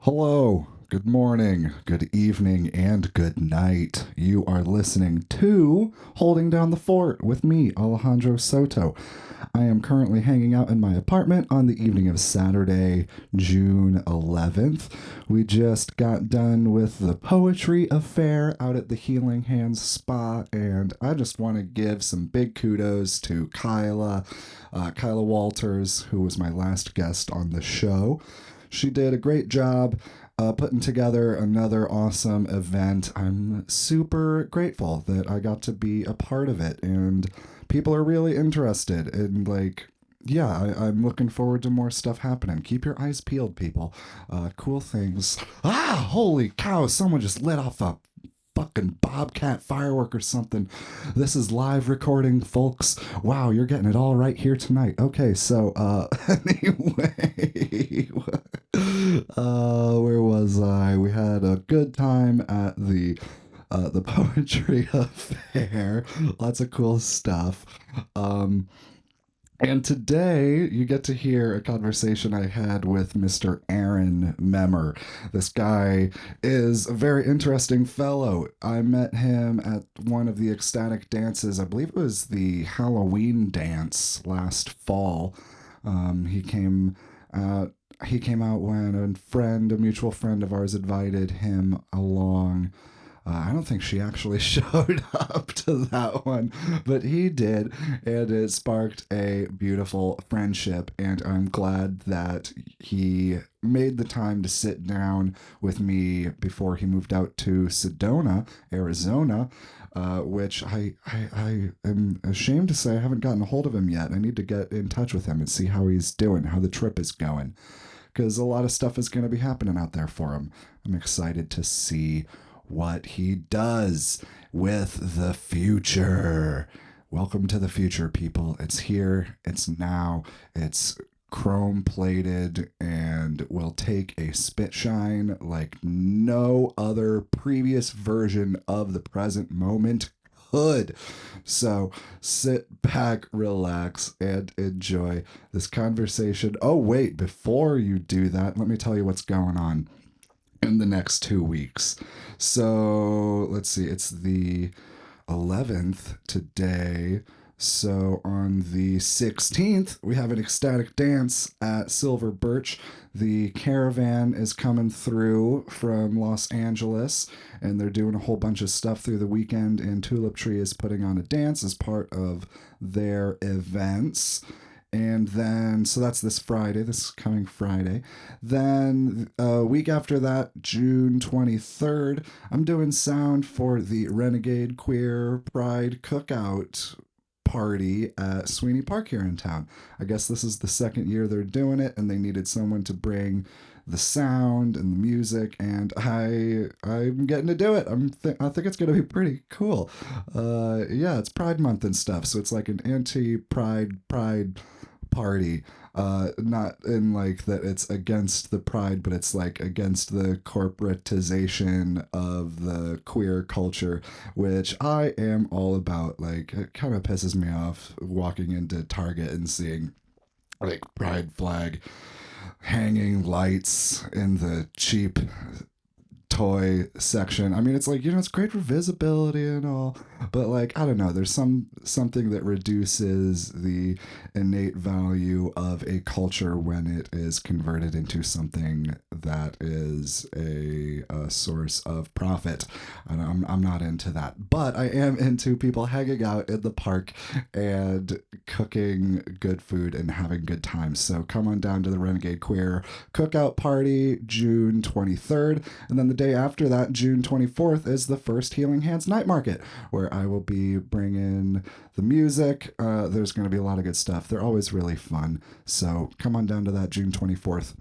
Hello, good morning, good evening, and good night. You are listening to Holding Down the Fort with me, Alejandro Soto. I am currently hanging out in my apartment on the evening of Saturday, June 11th. We just got done with the poetry affair out at the Healing Hands Spa, and I just want to give some big kudos to Kyla Walters, who was my last guest on the show. She did a great job putting together another awesome event. I'm super grateful that I got to be a part of it, and people are really interested. And, I'm looking forward to more stuff happening. Keep your eyes peeled, people. Cool things. Ah, holy cow, someone just lit off a fucking Bobcat firework or something. This is live recording, folks. Wow, you're getting it all right here tonight. Okay, so anyway, where was I? We had a good time at the poetry affair. Lots of cool stuff. And today you get to hear a conversation I had with Mr. Aaron Memmer. This guy is a very interesting fellow. I met him at one of the ecstatic dances. I believe it was the Halloween dance last fall. He came out. He came out when a mutual friend of ours, invited him along. I don't think she actually showed up to that one, but he did, and it sparked a beautiful friendship. And I'm glad that he made the time to sit down with me before he moved out to Sedona, Arizona, which I am ashamed to say I haven't gotten a hold of him yet. I need to get in touch with him and see how he's doing, how the trip is going, because a lot of stuff is going to be happening out there for him. I'm excited to see what he does with the future. Welcome to the future, people. It's here, it's now, it's chrome plated, and will take a spit shine like no other previous version of the present moment could. So sit back, relax, and enjoy this conversation. Oh, wait, before you do that, let me tell you what's going on in the next 2 weeks. So let's see, it's the 11th today. So on the 16th, we have an ecstatic dance at Silver Birch. The caravan is coming through from Los Angeles, and they're doing a whole bunch of stuff through the weekend, and Tulip Tree is putting on a dance as part of their events. And then, so that's this coming Friday. Then a week after that, June 23rd, I'm doing sound for the Renegade Queer Pride Cookout party at Sweeney Park here in town. I guess this is the second year they're doing it, and they needed someone to bring the sound and the music, and I'm getting to do it. I think it's gonna be pretty cool. Yeah, it's Pride Month and stuff, so it's like an anti-Pride party. Not in like that it's against the pride, but it's like against the corporatization of the queer culture, which I am all about. Like, it kind of pisses me off walking into Target and seeing like pride flag hanging lights in the cheap toy section. I mean, it's like, it's great for visibility and all, but like, I don't know, there's something that reduces the innate value of a culture when it is converted into something that is a source of profit. And I'm not into that, but I am into people hanging out in the park and cooking good food and having good times. So come on down to the Renegade Queer Cookout Party, June 23rd, and then the day after that, June 24th, is the first Healing Hands Night Market, where I will be bringing the music. There's going to be a lot of good stuff. They're always really fun. So come on down to that June 24th.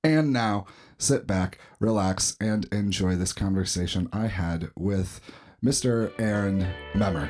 And now, sit back, relax, and enjoy this conversation I had with Mr. Aaron Memmer.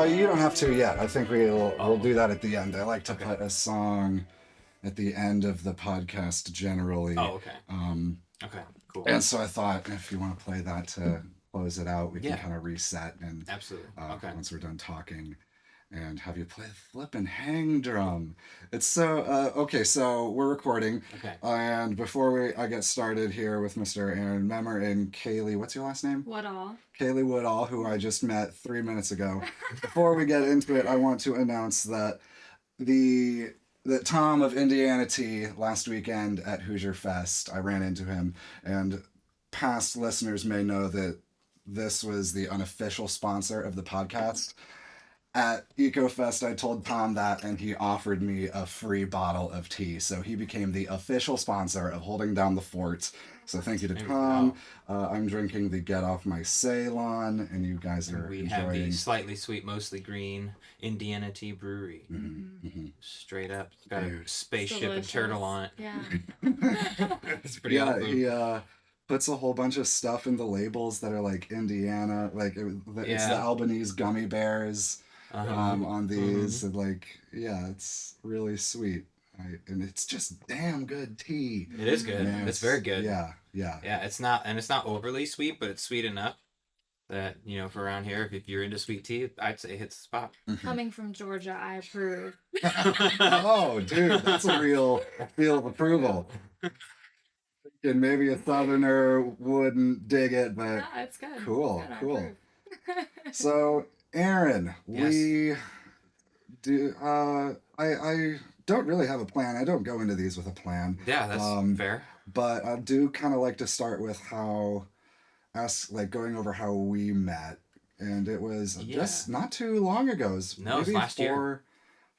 You don't have to yet. I think we'll Oh, do okay. that at the end. I like to Okay. put a song at the end of the podcast generally. Oh, okay. Um, Okay. Cool. and so I thought if you want to play that to close it out, we can Yeah. kind of reset and Absolutely. Okay. once we're done talking and have you play the flippin' hang drum. It's so okay. So we're recording, Okay. and before I get started here with Mr. Aaron Memmer and Kalee, what's your last name? What all? Kalee Woodall, who I just met 3 minutes ago. Before we get into it, I want to announce the that Tom of Indiana Tea last weekend at Hoosier Fest, I ran into him, and past listeners may know that this was the unofficial sponsor of the podcast. At EcoFest, I told Tom that, and he offered me a free bottle of tea. So he became the official sponsor of Holding Down the Fort. So thank you to There we Tom. go. I'm drinking the Get Off My Ceylon, and you guys And are we have the enjoying. slightly sweet, mostly green Indiana Tea Brewery. Mm-hmm, mm-hmm. Straight up. Got a Dude. spaceship and turtle on it. Yeah. It's pretty Yeah, awesome. he puts a whole bunch of stuff in the labels that are like Indiana, like it's the Yeah. Albanese gummy bears Uh-huh. on Mm-hmm. these, and like yeah, it's really sweet. And it's just damn good tea. It is good. Man, It's very good. yeah. Yeah, it's not overly sweet, but it's sweet enough that, for around here, if you're into sweet tea, I'd say it hits the spot. Mhm. Coming from Georgia, I approve. Oh, dude, that's a real feel of approval. And maybe a southerner wouldn't dig it, but Yeah, it's good. cool, It's good. I cool. approve. So, Aaron, Yes. we do. I don't really have a plan. I don't go into these with a plan. Yeah, that's Um, fair. but I do kind of like to start with like going over how we met, and it was Yeah. just not too long ago. It was No, it was maybe last year.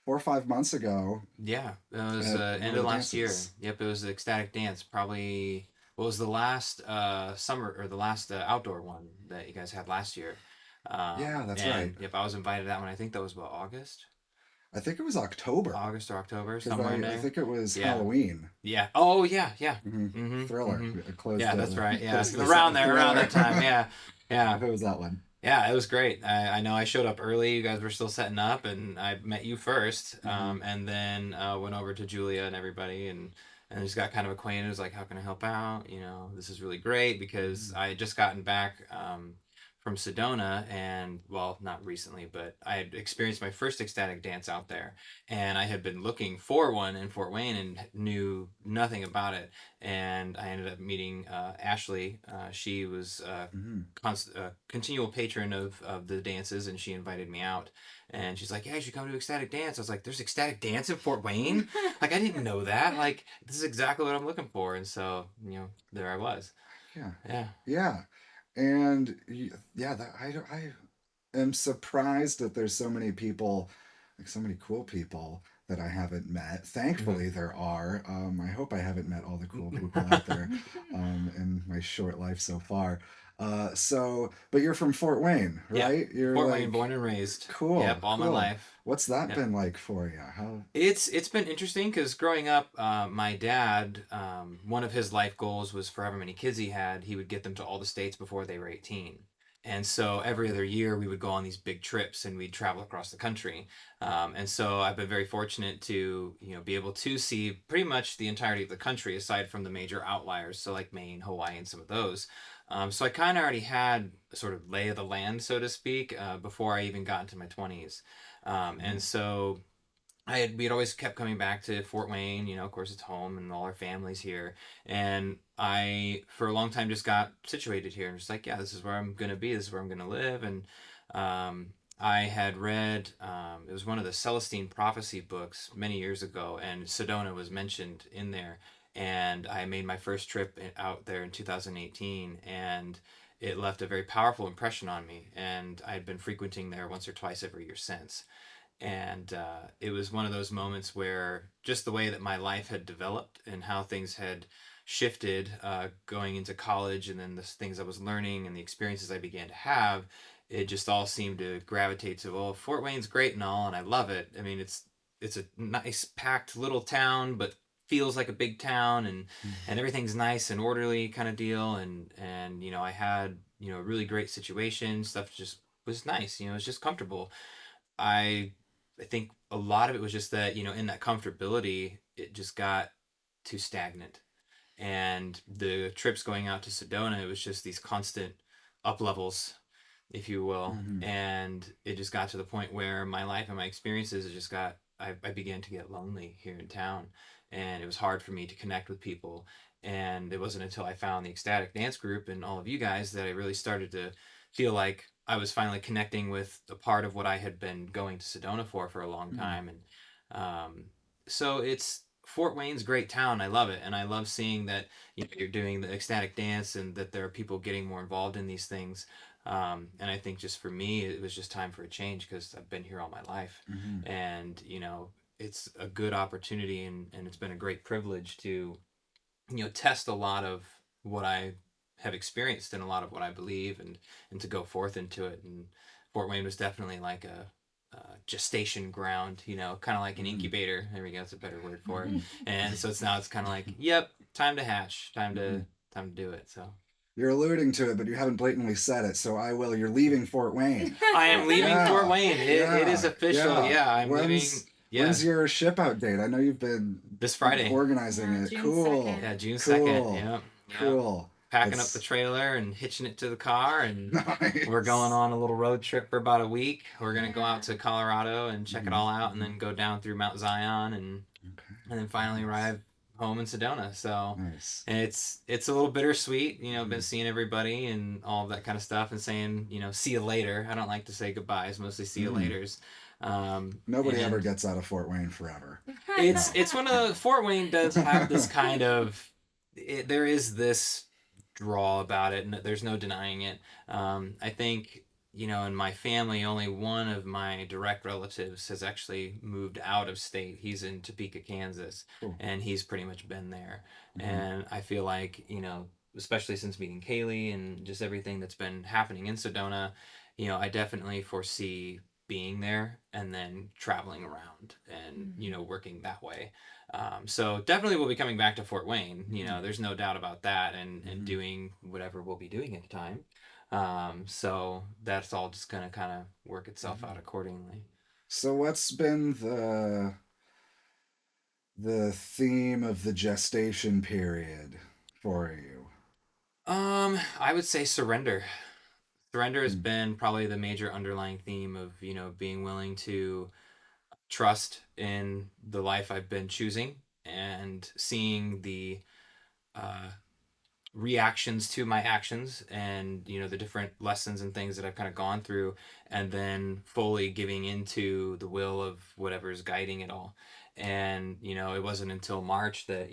4 or 5 months ago. Yeah, it was At end one of of the last year. dances. Yep, it was the ecstatic dance. Probably what was the last summer or the last outdoor one that you guys had last year. Yeah, that's And right. yep, I was invited to that one. I think that was about August, I think it was October August or October, because somewhere in I there. think it was Yeah, Halloween. yeah. Oh yeah, yeah. Thriller. Mm-hmm. It closed Yeah, that's right. Yeah, closed the around there, around Thriller. that time. Yeah, yeah. If it was that one. Yeah, it was great. I know I showed up early. You guys were still setting up, and I met you first, Mm-hmm. and then went over to Julia and everybody, and just got kind of acquainted. It was like, how can I help out? This is really great because I had just gotten back from Sedona, and well, not recently, but I had experienced my first ecstatic dance out there, and I had been looking for one in Fort Wayne and knew nothing about it. And I ended up meeting Ashley. She was Mm-hmm. continual patron of the dances, and she invited me out, and she's like, "Yeah, you should come to ecstatic dance." I was like, "There's ecstatic dance in Fort Wayne? Like, I didn't know that. Like, this is exactly what I'm looking for." And so, there I was. Yeah. Yeah. Yeah. And yeah, I am surprised that there's so many people, like so many cool people that I haven't met. Hmm. Thankfully, there are. I hope I haven't met all the cool people out there in my short life so far. But you're from Fort Wayne, Yep. right? You're Fort Wayne, like, born and raised. cool, Yep, all my cool. life. What's that Yep. been like for you? How? It's been interesting because growing up, my dad, one of his life goals was for however many kids he had, he would get them to all the states before they were 18. And so every other year we would go on these big trips and we'd travel across the country. And so I've been very fortunate to be able to see pretty much the entirety of the country aside from the major outliers, so like Maine, Hawaii, and some of those. So I kind of already had a sort of lay of the land, so to speak, before I even got into my 20s. And so we'd always kept coming back to Fort Wayne, of course it's home and all our families here. And I, for a long time, just got situated here and just like, yeah, this is where I'm going to be. This is where I'm going to live. And I had read, it was one of the Celestine Prophecy books many years ago, and Sedona was mentioned in there. And I made my first trip out there in 2018, and it left a very powerful impression on me. And I had been frequenting there once or twice every year since. And it was one of those moments where just the way that my life had developed and how things had shifted going into college, and then the things I was learning and the experiences I began to have, it just all seemed to gravitate to, well, Fort Wayne's great and all, and I love it. I mean, it's a nice packed little town, but feels like a big town, and everything's nice and orderly kind of deal. And I had a really great situation. Stuff just was nice. It was just comfortable. I think a lot of it was just that, in that comfortability, it just got too stagnant. And the trips going out to Sedona, it was just these constant up levels, if you will. Mm-hmm. And it just got to the point where my life and my experiences, I began to get lonely here in town. And it was hard for me to connect with people. And it wasn't until I found the Ecstatic Dance Group and all of you guys that I really started to feel like I was finally connecting with a part of what I had been going to Sedona for a long Mm-hmm. time. And um, so it's Fort Wayne's a great town. I love it. And I love seeing that you're doing the ecstatic dance and that there are people getting more involved in these things. And I think just for me, it was just time for a change because I've been here all my life. Mm-hmm. And, it's a good opportunity and it's been a great privilege to, test a lot of what I have experienced and a lot of what I believe and to go forth into it. And Fort Wayne was definitely like a gestation ground, kind of like an Mm-hmm. incubator. There we go. That's a better word for it. Mm-hmm. And so it's kind of like, yep, time to hatch, Mm-hmm. time to do it. So You're alluding to it, but you haven't blatantly said it, so I will. You're leaving Fort Wayne. I am leaving Fort Yeah, Wayne. It is yeah, official. yeah. Yeah, I'm leaving. When's Yeah, your ship out date? I know you've been this Friday. organizing it. June Cool, 2nd. Yeah, June 2nd. cool, Yeah, yeah. cool. Packing up the That's trailer and hitching it to the car, and we're going nice. on a little road trip for about a week. We're gonna go out Yeah. to Colorado and check it Mhm, all out, and mhm. then go down through Mount Zion, Okay, and then finally nice, arrive home in Sedona. So nice. it's a little bittersweet. I've been Mhm, seeing everybody and all of that kind of stuff, and saying see you later. I don't like to say goodbyes, mostly see you mhm. laters. Nobody ever And gets out of Fort Wayne forever. it's No. it's one of the Fort Wayne does have this kind of there is this draw about it, and there's no denying it. I think in my family, only one of my direct relatives has actually moved out of state. He's in Topeka, Kansas, Cool. and he's pretty much been there. Mhm, And I feel like especially since meeting Kalee and just everything that's been happening in Sedona, I definitely foresee being there and then traveling around and working that way. So definitely we'll be coming back to Fort Wayne. mhm, There's no doubt about that, and mhm, doing whatever we'll be doing at the time. So that's all just gonna kind of work itself out mhm. accordingly. So, what's been the theme of the gestation period for you? I would say surrender. Surrender has Mm, been probably the major underlying theme of being willing to trust in the life I've been choosing and seeing the uh, reactions to my actions and the different lessons and things that I've kind of gone through, and then fully giving into the will of whatever's guiding it all. And it wasn't until March that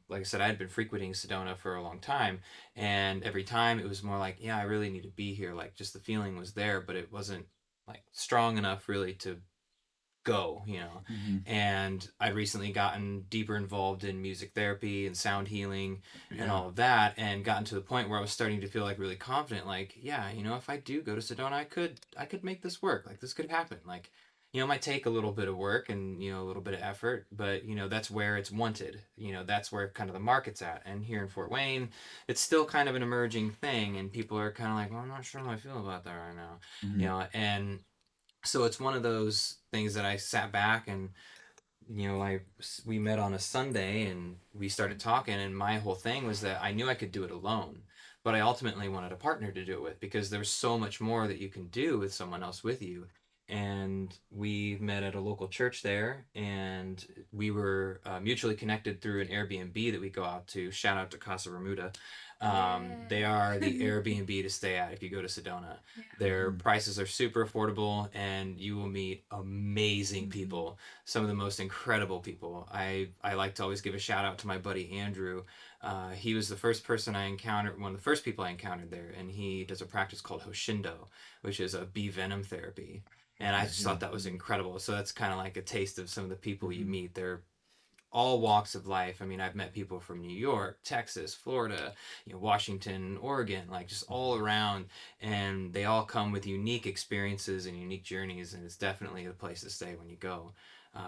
like I said, I had been frequenting Sedona for a long time, and every time it was more like, yeah, I really need to be here. Like, just the feeling was there, but it wasn't like strong enough really to go. mhm. And I'd recently gotten deeper involved in music therapy and sound healing and Yeah. all of that, and gotten to the point where I was starting to feel like really confident, like, yeah, if I do go to Sedona, I could make this work. Like, this could happen. Like, it might take a little bit of work and a little bit of effort, but that's where it's wanted. That's where kind of the market's at. And here in Fort Wayne, it's still kind of an emerging thing, and people are kind of like, well, I'm not sure how I feel about that right now. Mhm, And so it's one of those things that I sat back and we met on a Sunday and we started talking, and my whole thing was that I knew I could do it alone, but I ultimately wanted a partner to do it with because there's so much more that you can do with someone else with you. And we met at a local church there, and we were mutually connected through an Airbnb that we go out to. Shout out to Casa Bermuda. They Yeah. are the Airbnb to stay at if you go to Sedona. Yeah. Their mhm, prices are super affordable, and you will meet amazing people, some of the most incredible people. I like to always give a shout out to my buddy Andrew. He was the first person I encountered, one of the first people I encountered there, and he does a practice called Hoshindo, which is a bee venom therapy. And I okay, just yeah. thought that was incredible. So that's kind of like a taste of some of the people you Mhm, meet. They're all walks of life. I mean, I've met people from New York, Texas, Florida, Washington, Oregon, like just all around, and they all come with unique experiences and unique journeys, and it's definitely the place to stay when you go.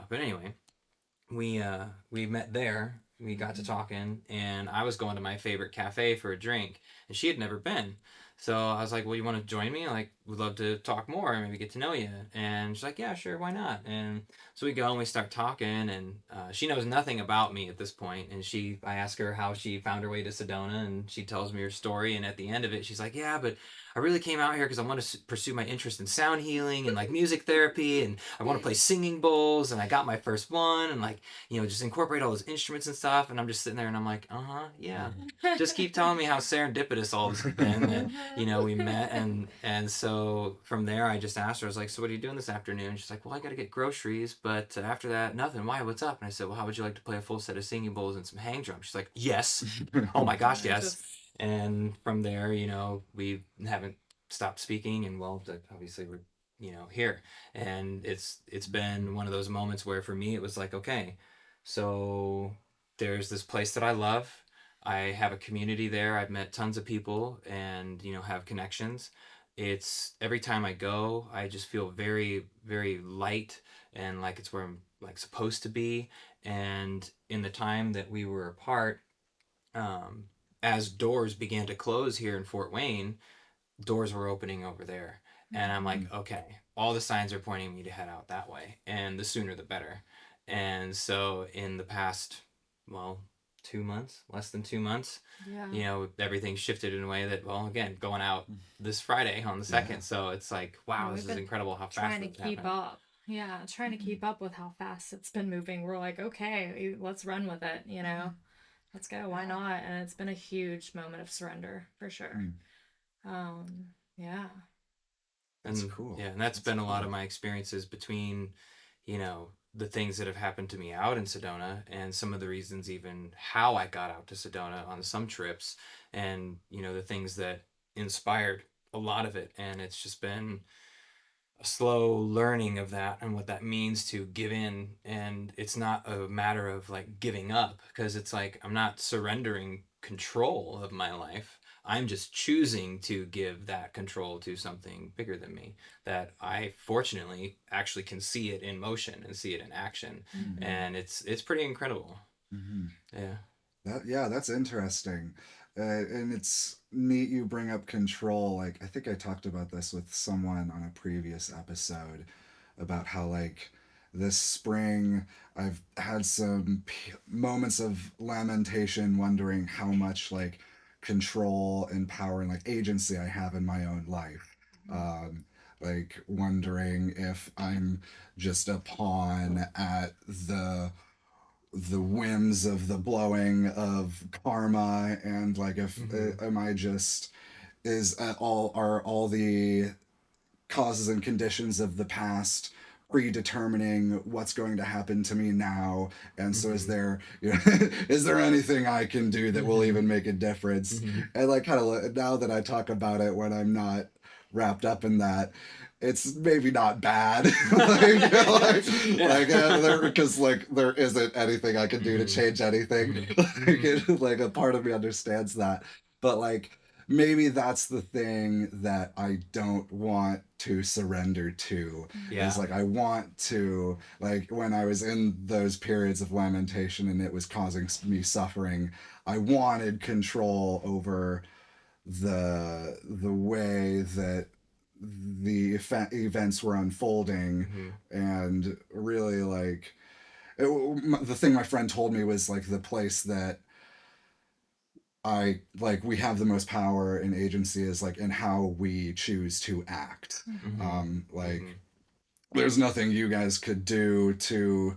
But anyway, we met there. We got to talking, and I was going to my favorite cafe for a drink, and she had never been. So I was like, well, you want to join me? Like, would love to talk more and maybe get to know you. And she's like, yeah, sure, why not? And so we go and we start talking, and she knows nothing about me at this point. And I ask her how she found her way to Sedona, and she tells me her story. And at the end of it, she's like, yeah, but I really came out here because I want to pursue my interest in sound healing and like music therapy, and I want to play singing bowls, and I got my first one, and like, just incorporate all those instruments and stuff. And I'm just sitting there and I'm like, uh-huh, yeah. Just keep telling me how serendipitous all this has been that we met. And so from there I just asked her, I was like, so what are you doing this afternoon? She's like, well, I got to get groceries, but after that, nothing. Why, what's up? And I said, well, how would you like to play a full set of singing bowls and some hang drums? She's like, yes. Oh my gosh, yes. And from there, we haven't stopped speaking, and well, obviously we're here. And it's been one of those moments where for me it was like, okay, so there's this place that I love. I have a community there. I've met tons of people and, have connections. It's every time I go, I just feel very, very light and like it's where I'm like supposed to be. And in the time that we were apart, um, as doors began to close here in Fort Wayne, doors were opening over there. And I'm like, okay, all the signs are pointing me to head out that way. And the sooner the better. And so in the past, well, 2 months, less than 2 months, everything shifted in a way that, well, again, going out this Friday on the 2nd. So it's like, wow, this is incredible how fast trying to it's keep happened. up. Yeah, trying to keep up with how fast it's been moving. We're like, okay, let's run with it, Let's go. Why not? And it's been a huge moment of surrender for sure. Yeah. That's cool. Yeah, and that's been a lot of my experiences between, the things that have happened to me out in Sedona, and some of the reasons even how I got out to Sedona on some trips, and the things that inspired a lot of it. And it's just been a slow learning of that and what that means to give in. And it's not a matter of like giving up, because it's like I'm not surrendering control of my life. I'm just choosing to give that control to something bigger than me that I fortunately actually can see it in motion and see it in action. And it's pretty incredible. Yeah. That's interesting. And it's neat you bring up control. Like, I think I talked about this with someone on a previous episode about how, like, this spring I've had some moments of lamentation, wondering how much, like, control and power and, like, agency I have in my own life. Like, wondering if I'm just a pawn at the whims of the blowing of karma, and like if am I just is all are all the causes and conditions of the past predetermining what's going to happen to me now, and so is there is there anything I can do that will even make a difference. And like kind of now that I talk about it when I'm not wrapped up in that, it's maybe not bad. Because like there isn't anything I can do to change anything. Like a part of me understands that, but like maybe that's the thing that I don't want to surrender to. Yeah. Is like I want to, like when I was in those periods of lamentation and it was causing me suffering, I wanted control over the way that the events were unfolding. And really like the thing my friend told me was like the place that I like we have the most power and agency is like in how we choose to act. There's nothing you guys could do to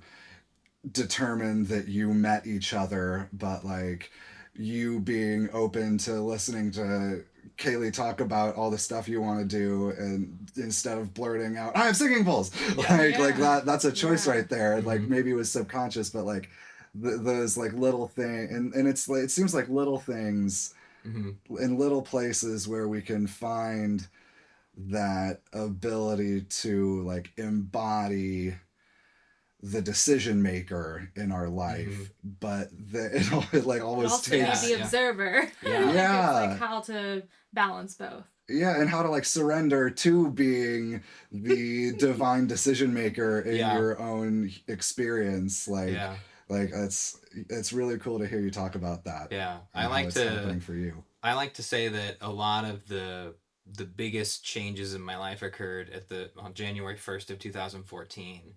determine that you met each other, but like you being open to listening to Kalee talk about all the stuff you want to do, and instead of blurting out I'm singing bowls, like that's a choice right there. And like maybe it was subconscious, but like those like little thing, and it's like it seems like little things in little places where we can find that ability to like embody the decision maker in our life, but it like always also takes be the observer. Yeah. It's like how to balance both. Yeah, and how to like surrender to being the divine decision maker in your own experience. Like it's really cool to hear you talk about that. Yeah, I like to happening for you. I like to say that a lot of the biggest changes in my life occurred on January 1st of 2014.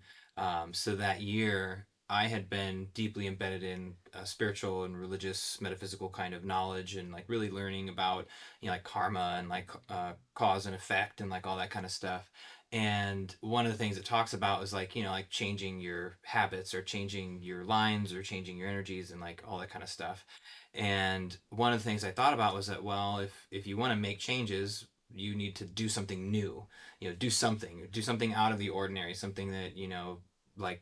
So that year, I had been deeply embedded in spiritual and religious metaphysical kind of knowledge, and like really learning about, like karma and like cause and effect and like all that kind of stuff. And one of the things it talks about is like, like changing your habits or changing your lines or changing your energies and like all that kind of stuff. And one of the things I thought about was that, well, if you want to make changes, you need to do something new. Do something out of the ordinary, something that, like,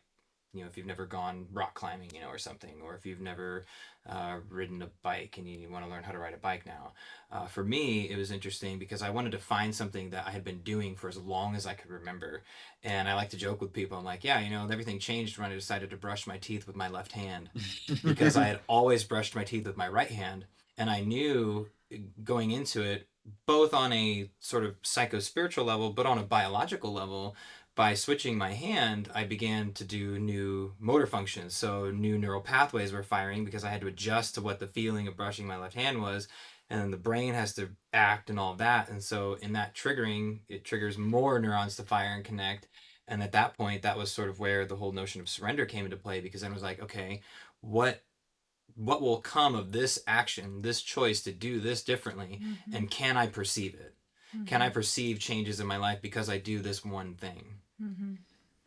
if you've never gone rock climbing, or something, or if you've never ridden a bike and you want to learn how to ride a bike now. For me, it was interesting because I wanted to find something that I had been doing for as long as I could remember. And I like to joke with people. I'm like, yeah, everything changed when I decided to brush my teeth with my left hand, because I had always brushed my teeth with my right hand. And I knew going into it, both on a sort of psycho spiritual level, but on a biological level, by switching my hand, I began to do new motor functions. So new neural pathways were firing because I had to adjust to what the feeling of brushing my left hand was. And then the brain has to act and all of that. And so in that triggering, it triggers more neurons to fire and connect. And at that point, that was sort of where the whole notion of surrender came into play, because then it was like, okay, what will come of this action, this choice to do this differently, Mm-hmm. and can I perceive it? Mm-hmm. Can I perceive changes in my life because I do this one thing?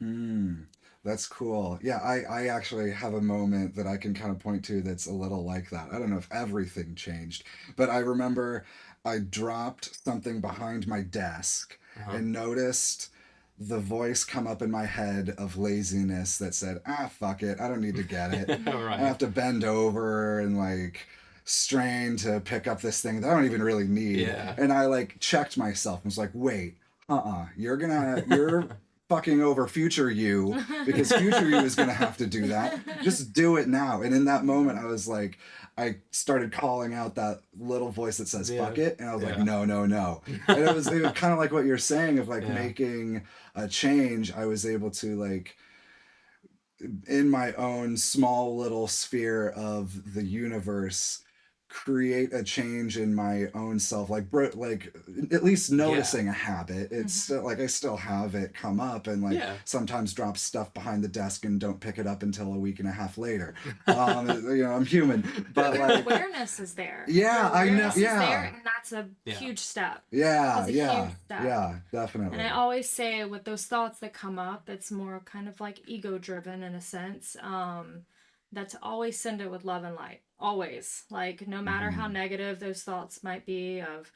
Mm-hmm. That's cool. Yeah, I actually have a moment that I can kind of point to that's a little like that. I don't know if everything changed, but I remember I dropped something behind my desk Uh-huh. and noticed the voice come up in my head of laziness that said, ah, fuck it. I don't need to get it. I Right. have to bend over and like strain to pick up this thing that I don't even really need. Yeah. And I like checked myself and was like, wait, you're fucking over future you, because future you is gonna have to do that. Just do it now. And in that moment, I was like, I started calling out that little voice that says Yeah. "fuck it," and I was like, Yeah. "No, no, no." And it was kind of like what you're saying of like Yeah. making a change. I was able to like in my own small little sphere of the universe create a change in my own self, like at least noticing a habit. It's still like I still have it come up and like Yeah. sometimes drop stuff behind the desk and don't pick it up until a week and a half later. I'm human, but Your like awareness is there. yeah, Your I know, awareness is there, yeah, and that's a Yeah. huge step. yeah, That's a yeah, huge step. yeah, definitely. And I always say with those thoughts that come up, it's more kind of like ego driven in a sense. That to always send it with love and light. Always. Like no matter how negative those thoughts might be of,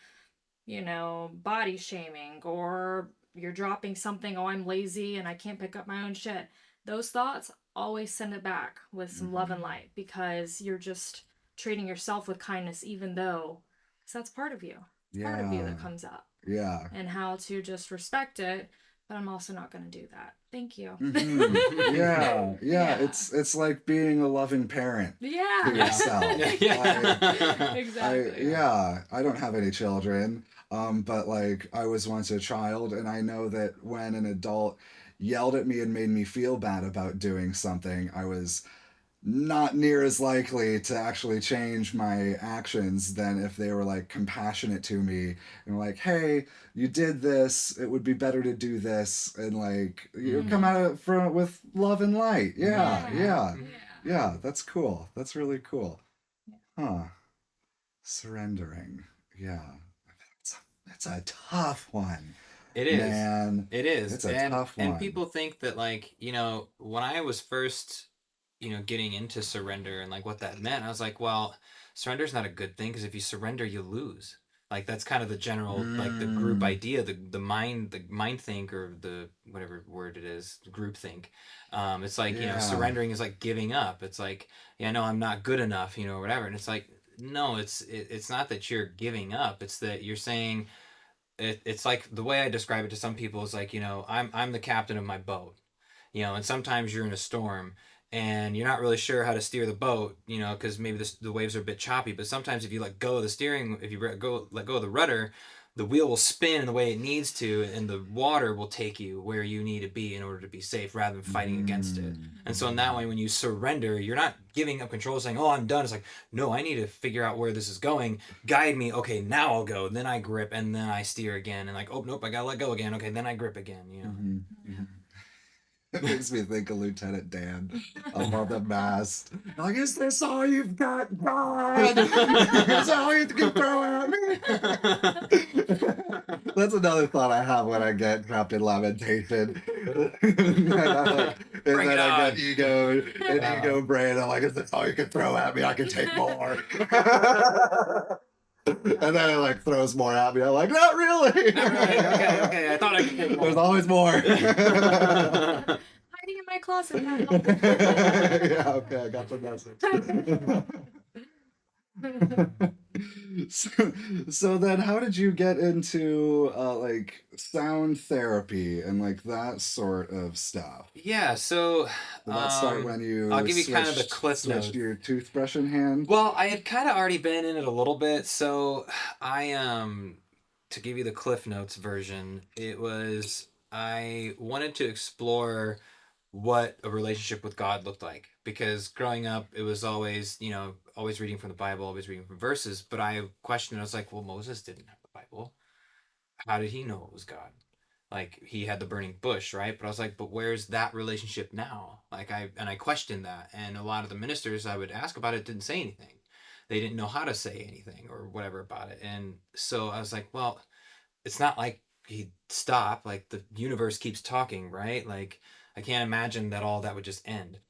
body shaming, or you're dropping something, oh, I'm lazy and I can't pick up my own shit. Those thoughts, always send it back with some love and light, because you're just treating yourself with kindness, even though, because that's part of you. It's part of you Yeah, that comes up, yeah. and how to just respect it. But I'm also not going to do that. Thank you. Yeah, yeah. Yeah. It's like being a loving parent Yeah. to yourself. Yeah. Exactly. I don't have any children, but like I was once a child, and I know that when an adult yelled at me and made me feel bad about doing something, I was not near as likely to actually change my actions than if they were like compassionate to me and like, hey, you did this, it would be better to do this, and like you come at it from with love and light. Yeah, yeah, yeah. That's cool. That's really cool. Huh. Surrendering. Yeah. It's a tough one. It is. Man. It is. It's a And tough and one. people think that, like, when I was first, getting into surrender and like what that meant, I was like, well, surrender is not a good thing, because if you surrender, you lose. Like that's kind of the general, like the group Mm, idea, the mind think, or the whatever word it is, group think. It's like, yeah. surrendering is like giving up. It's like, yeah, no, I'm not good enough, or whatever. And it's like, no, it's not that you're giving up. It's that you're saying, it's like the way I describe it to some people is like, I'm the captain of my boat, and sometimes you're in a storm and you're not really sure how to steer the boat, because maybe the waves are a bit choppy. But sometimes if you let go of the steering, if you let go of the rudder, the wheel will spin in the way it needs to, and the water will take you where you need to be in order to be safe rather than fighting against it. And so in that way, when you surrender, you're not giving up control saying, oh, I'm done. It's like, no, I need to figure out where this is going. Guide me. Okay, now I'll go. Then I grip and then I steer again. And like, oh, nope, I got to let go again. Okay, then I grip again, you know. Mm-hmm. It makes me think of Lieutenant Dan up on the mast. Like, is this all you've got, God? Is that all you can throw at me? That's another thought I have when I get trapped in lamentation. And I get ego brain. I'm like, is this all you can throw at me? I can take more. And then it like throws more at me. I'm like, not really. Not really. Okay. I thought I could take more. There's always more. Hiding in my closet now. Yeah, okay, I got the message. So then how did you get into like sound therapy and like that sort of stuff? Yeah, so Did that start when you I'll give you kind of the cliff switched notes. your toothbrush in hand? Well, I had kind of already been in it a little bit, so I to give you the Cliff Notes version, it was I wanted to explore what a relationship with God looked like because growing up it was always, always reading from the Bible, always reading from verses, but I questioned, I was like, well, Moses didn't have the Bible. How did he know it was God? Like he had the burning bush, right? But I was like, but where's that relationship now? I questioned that, and a lot of the ministers I would ask about it didn't say anything. They didn't know how to say anything or whatever about it, and so I was like, well, it's not like he'd stop. Like the universe keeps talking, right? Like I can't imagine that all that would just end.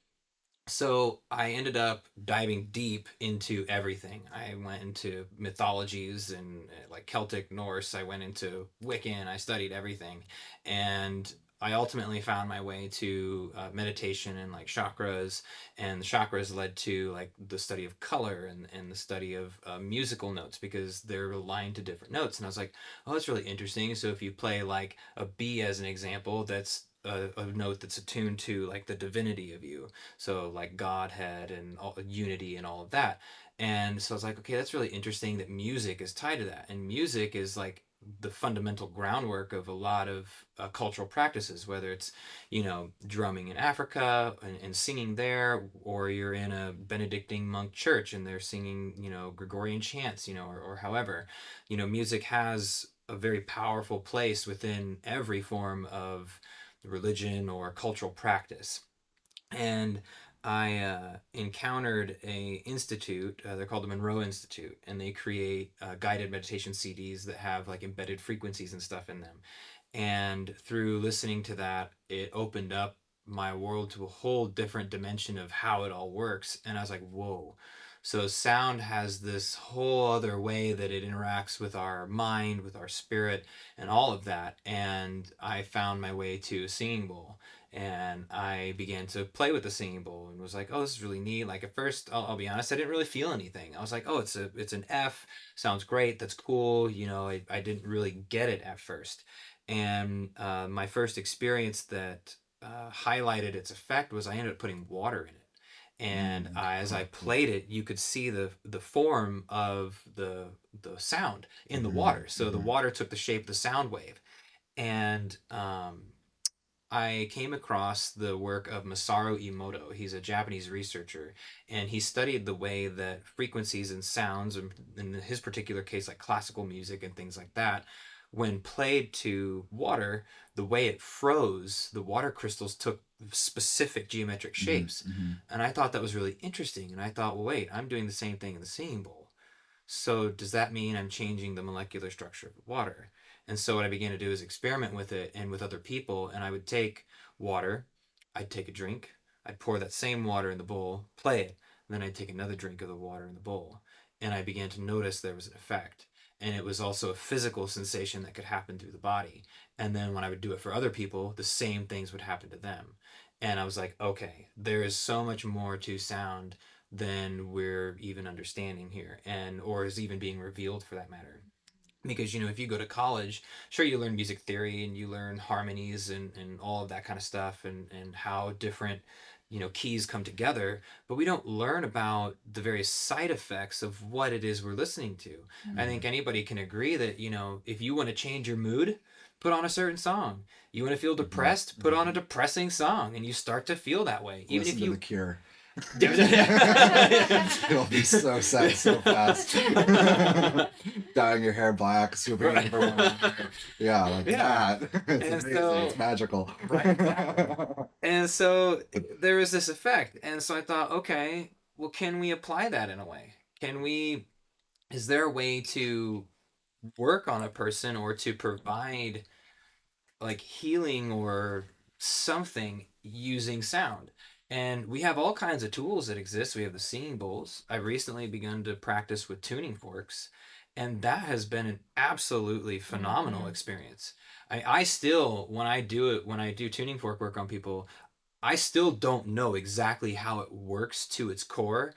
So I ended up diving deep into everything. I went into mythologies and like Celtic Norse. I went into Wiccan. I studied everything, and I ultimately found my way to meditation and like chakras. And the chakras led to like the study of color and the study of musical notes because they're aligned to different notes. And I was like, oh, that's really interesting. So if you play like a B as an example, that's a note that's attuned to like the divinity of you, so like Godhead and all, unity and all of that. And so I was like, okay, that's really interesting that music is tied to that, and music is like the fundamental groundwork of a lot of cultural practices, whether it's drumming in Africa and singing there, or you're in a Benedictine monk church and they're singing Gregorian chants, or however, music has a very powerful place within every form of religion or cultural practice. And I encountered a institute. They're called the Monroe Institute, and they create guided meditation CDs that have like embedded frequencies and stuff in them. And through listening to that, it opened up my world to a whole different dimension of how it all works. And I was like, whoa. So sound has this whole other way that it interacts with our mind, with our spirit, and all of that. And I found my way to a singing bowl, and I began to play with the singing bowl and was like, oh, this is really neat. Like at first, I'll be honest, I didn't really feel anything. I was like, oh, it's an F, sounds great, that's cool. I didn't really get it at first. And my first experience that highlighted its effect was I ended up putting water in it. And as I played it, you could see the form of the sound in the water. So the water took the shape of the sound wave. And I came across the work of Masaru Emoto. He's a Japanese researcher, and he studied the way that frequencies and sounds, in his particular case, like classical music and things like that, when played to water, the way it froze, the water crystals took specific geometric shapes. And I thought that was really interesting. And I thought, well, wait, I'm doing the same thing in the singing bowl. So does that mean I'm changing the molecular structure of water? And so what I began to do is experiment with it and with other people. And I would take water, I'd take a drink, I'd pour that same water in the bowl, play it, and then I'd take another drink of the water in the bowl. And I began to notice there was an effect. And it was also a physical sensation that could happen through the body. And then when I would do it for other people, the same things would happen to them. And I was like, okay, there is so much more to sound than we're even understanding here, and or is even being revealed for that matter. Because if you go to college, sure, you learn music theory and you learn harmonies and all of that kind of stuff, and how different keys come together, but we don't learn about the various side effects of what it is we're listening to. I think anybody can agree that, if you want to change your mood, put on a certain song. You want to feel depressed, put on a depressing song, and you start to feel that way. Even Listen if to you The Cure. Yeah. You'll be so sad so fast. Dyeing your hair black, swooping in for one. Yeah, like Yeah. that. It's And amazing. so, It's magical. right, exactly. And so there was this effect. And so I thought, okay, well, can we apply that in a way? Is there a way to work on a person or to provide like healing or something using sound? And we have all kinds of tools that exist. We have the singing bowls. I've recently begun to practice with tuning forks, and that has been an absolutely phenomenal experience. I still, when I do tuning fork work on people, I still don't know exactly how it works to its core.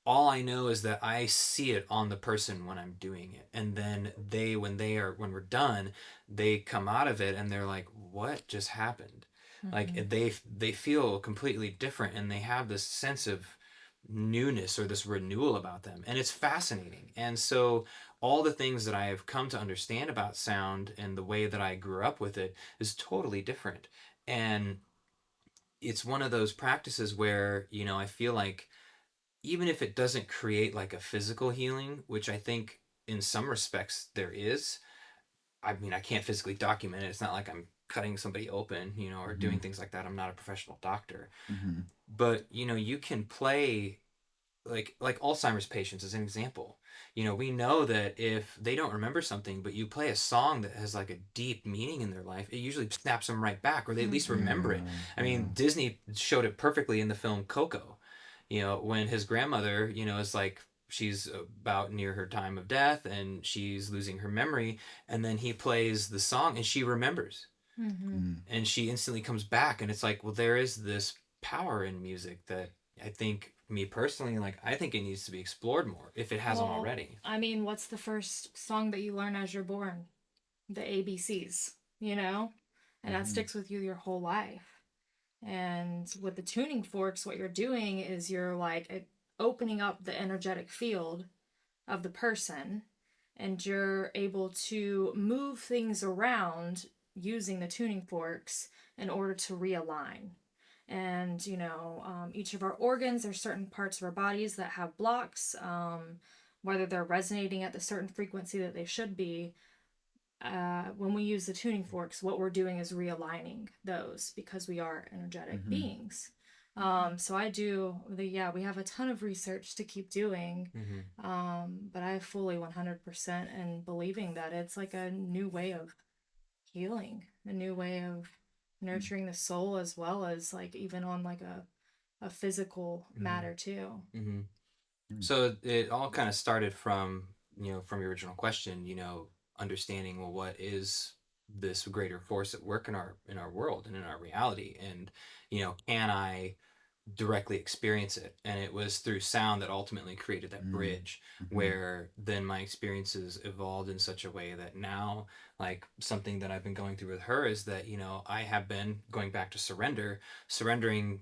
All I know is that I see it on the person when I'm doing it. And then when we're done, they come out of it and they're like, what just happened? Like they feel completely different, and they have this sense of newness or this renewal about them. And it's fascinating. And so all the things that I have come to understand about sound and the way that I grew up with it is totally different. And it's one of those practices where, I feel like even if it doesn't create like a physical healing, which I think in some respects there is. I mean, I can't physically document it. It's not like I'm cutting somebody open, or doing things like that. I'm not a professional doctor. Mm-hmm. But, you can play like Alzheimer's patients as an example. We know that if they don't remember something, but you play a song that has like a deep meaning in their life, it usually snaps them right back, or they at least remember it. I mean, Disney showed it perfectly in the film Coco. When his grandmother, is like she's about near her time of death and she's losing her memory, and then he plays the song and she remembers, and she instantly comes back, and it's like, well, there is this power in music that I think, me personally, like, I think it needs to be explored more if it hasn't Well, already. I mean, what's the first song that you learn as you're born? The ABCs, And that sticks with you your whole life. And with the tuning forks, what you're doing is you're like opening up the energetic field of the person, and you're able to move things around using the tuning forks in order to realign. And each of our organs, there's certain parts of our bodies that have blocks, whether they're resonating at the certain frequency that they should be. When we use the tuning forks, what we're doing is realigning those, because we are energetic beings. So we have a ton of research to keep doing. But I fully 100% and believing that it's like a new way of healing, a new way of nurturing the soul, as well as like even on like a physical matter too. Mm-hmm. So it all kind of started from, from your original question, understanding, well, what is this greater force at work in our world and in our reality, and can I directly experience it? And it was through sound that ultimately created that bridge, where then my experiences evolved in such a way that now, like, something that I've been going through with her is that, I have been going back to surrendering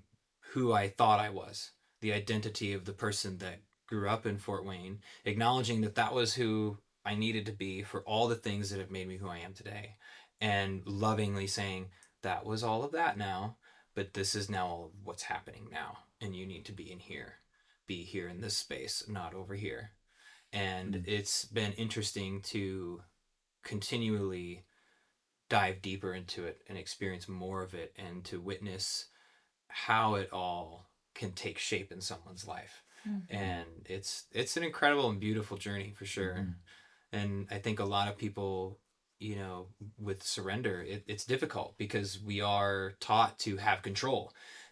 who I thought I was, the identity of the person that grew up in Fort Wayne, acknowledging that that was who I needed to be for all the things that have made me who I am today, and lovingly saying, that was all of that now, but this is now all of what's happening now, and you need to be here in this space, not over here. And it's been interesting to continually dive deeper into it and experience more of it, and to witness how it all can take shape in someone's life. And it's an incredible and beautiful journey for sure. And I think a lot of people, with surrender, it's difficult because we are taught to have control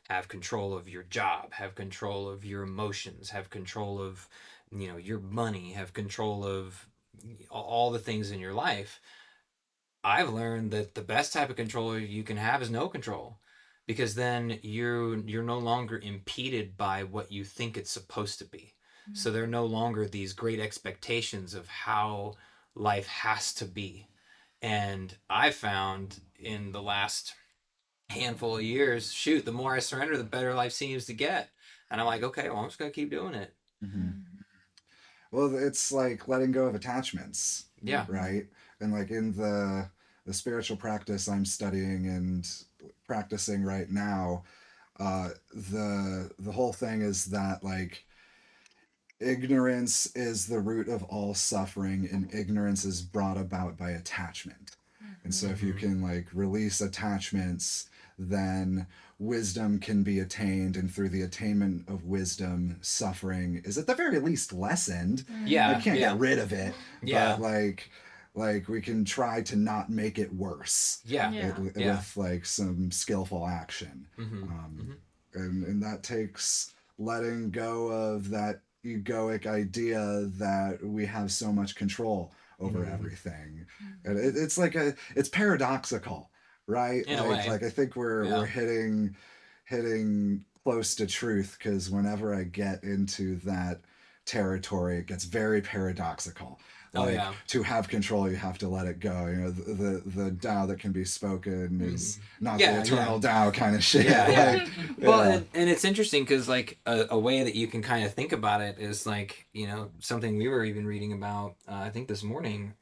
of your job, have control of your emotions, have control of, your money, have control of all the things in your life. I've learned that the best type of control you can have is no control, because then you're no longer impeded by what you think it's supposed to be. So there are no longer these great expectations of how life has to be. And I found in the last handful of years, shoot, the more I surrender, the better life seems to get. And I'm like, okay, well, I'm just gonna keep doing it. Well, it's like letting go of attachments, Yeah. right? And like in the spiritual practice I'm studying and practicing right now, the whole thing is that like ignorance is the root of all suffering, and ignorance is brought about by attachment. And so if you can like release attachments, then wisdom can be attained, and through the attainment of wisdom, suffering is at the very least lessened. Yeah. You can't get rid of it, Yeah. but like we can try to not make it worse. Yeah. Yeah. With like some skillful action. And that takes letting go of that egoic idea that we have so much control over everything. And it's like it's paradoxical, right? In a way. Like I think we're hitting close to truth, because whenever I get into that territory, it gets very paradoxical. Like, to have control, you have to let it go. You know, the Tao that can be spoken is not the eternal Tao kind of shit. Well, and it's interesting because like a way that you can kind of think about it is like, you know, something we were even reading about, I think this morning,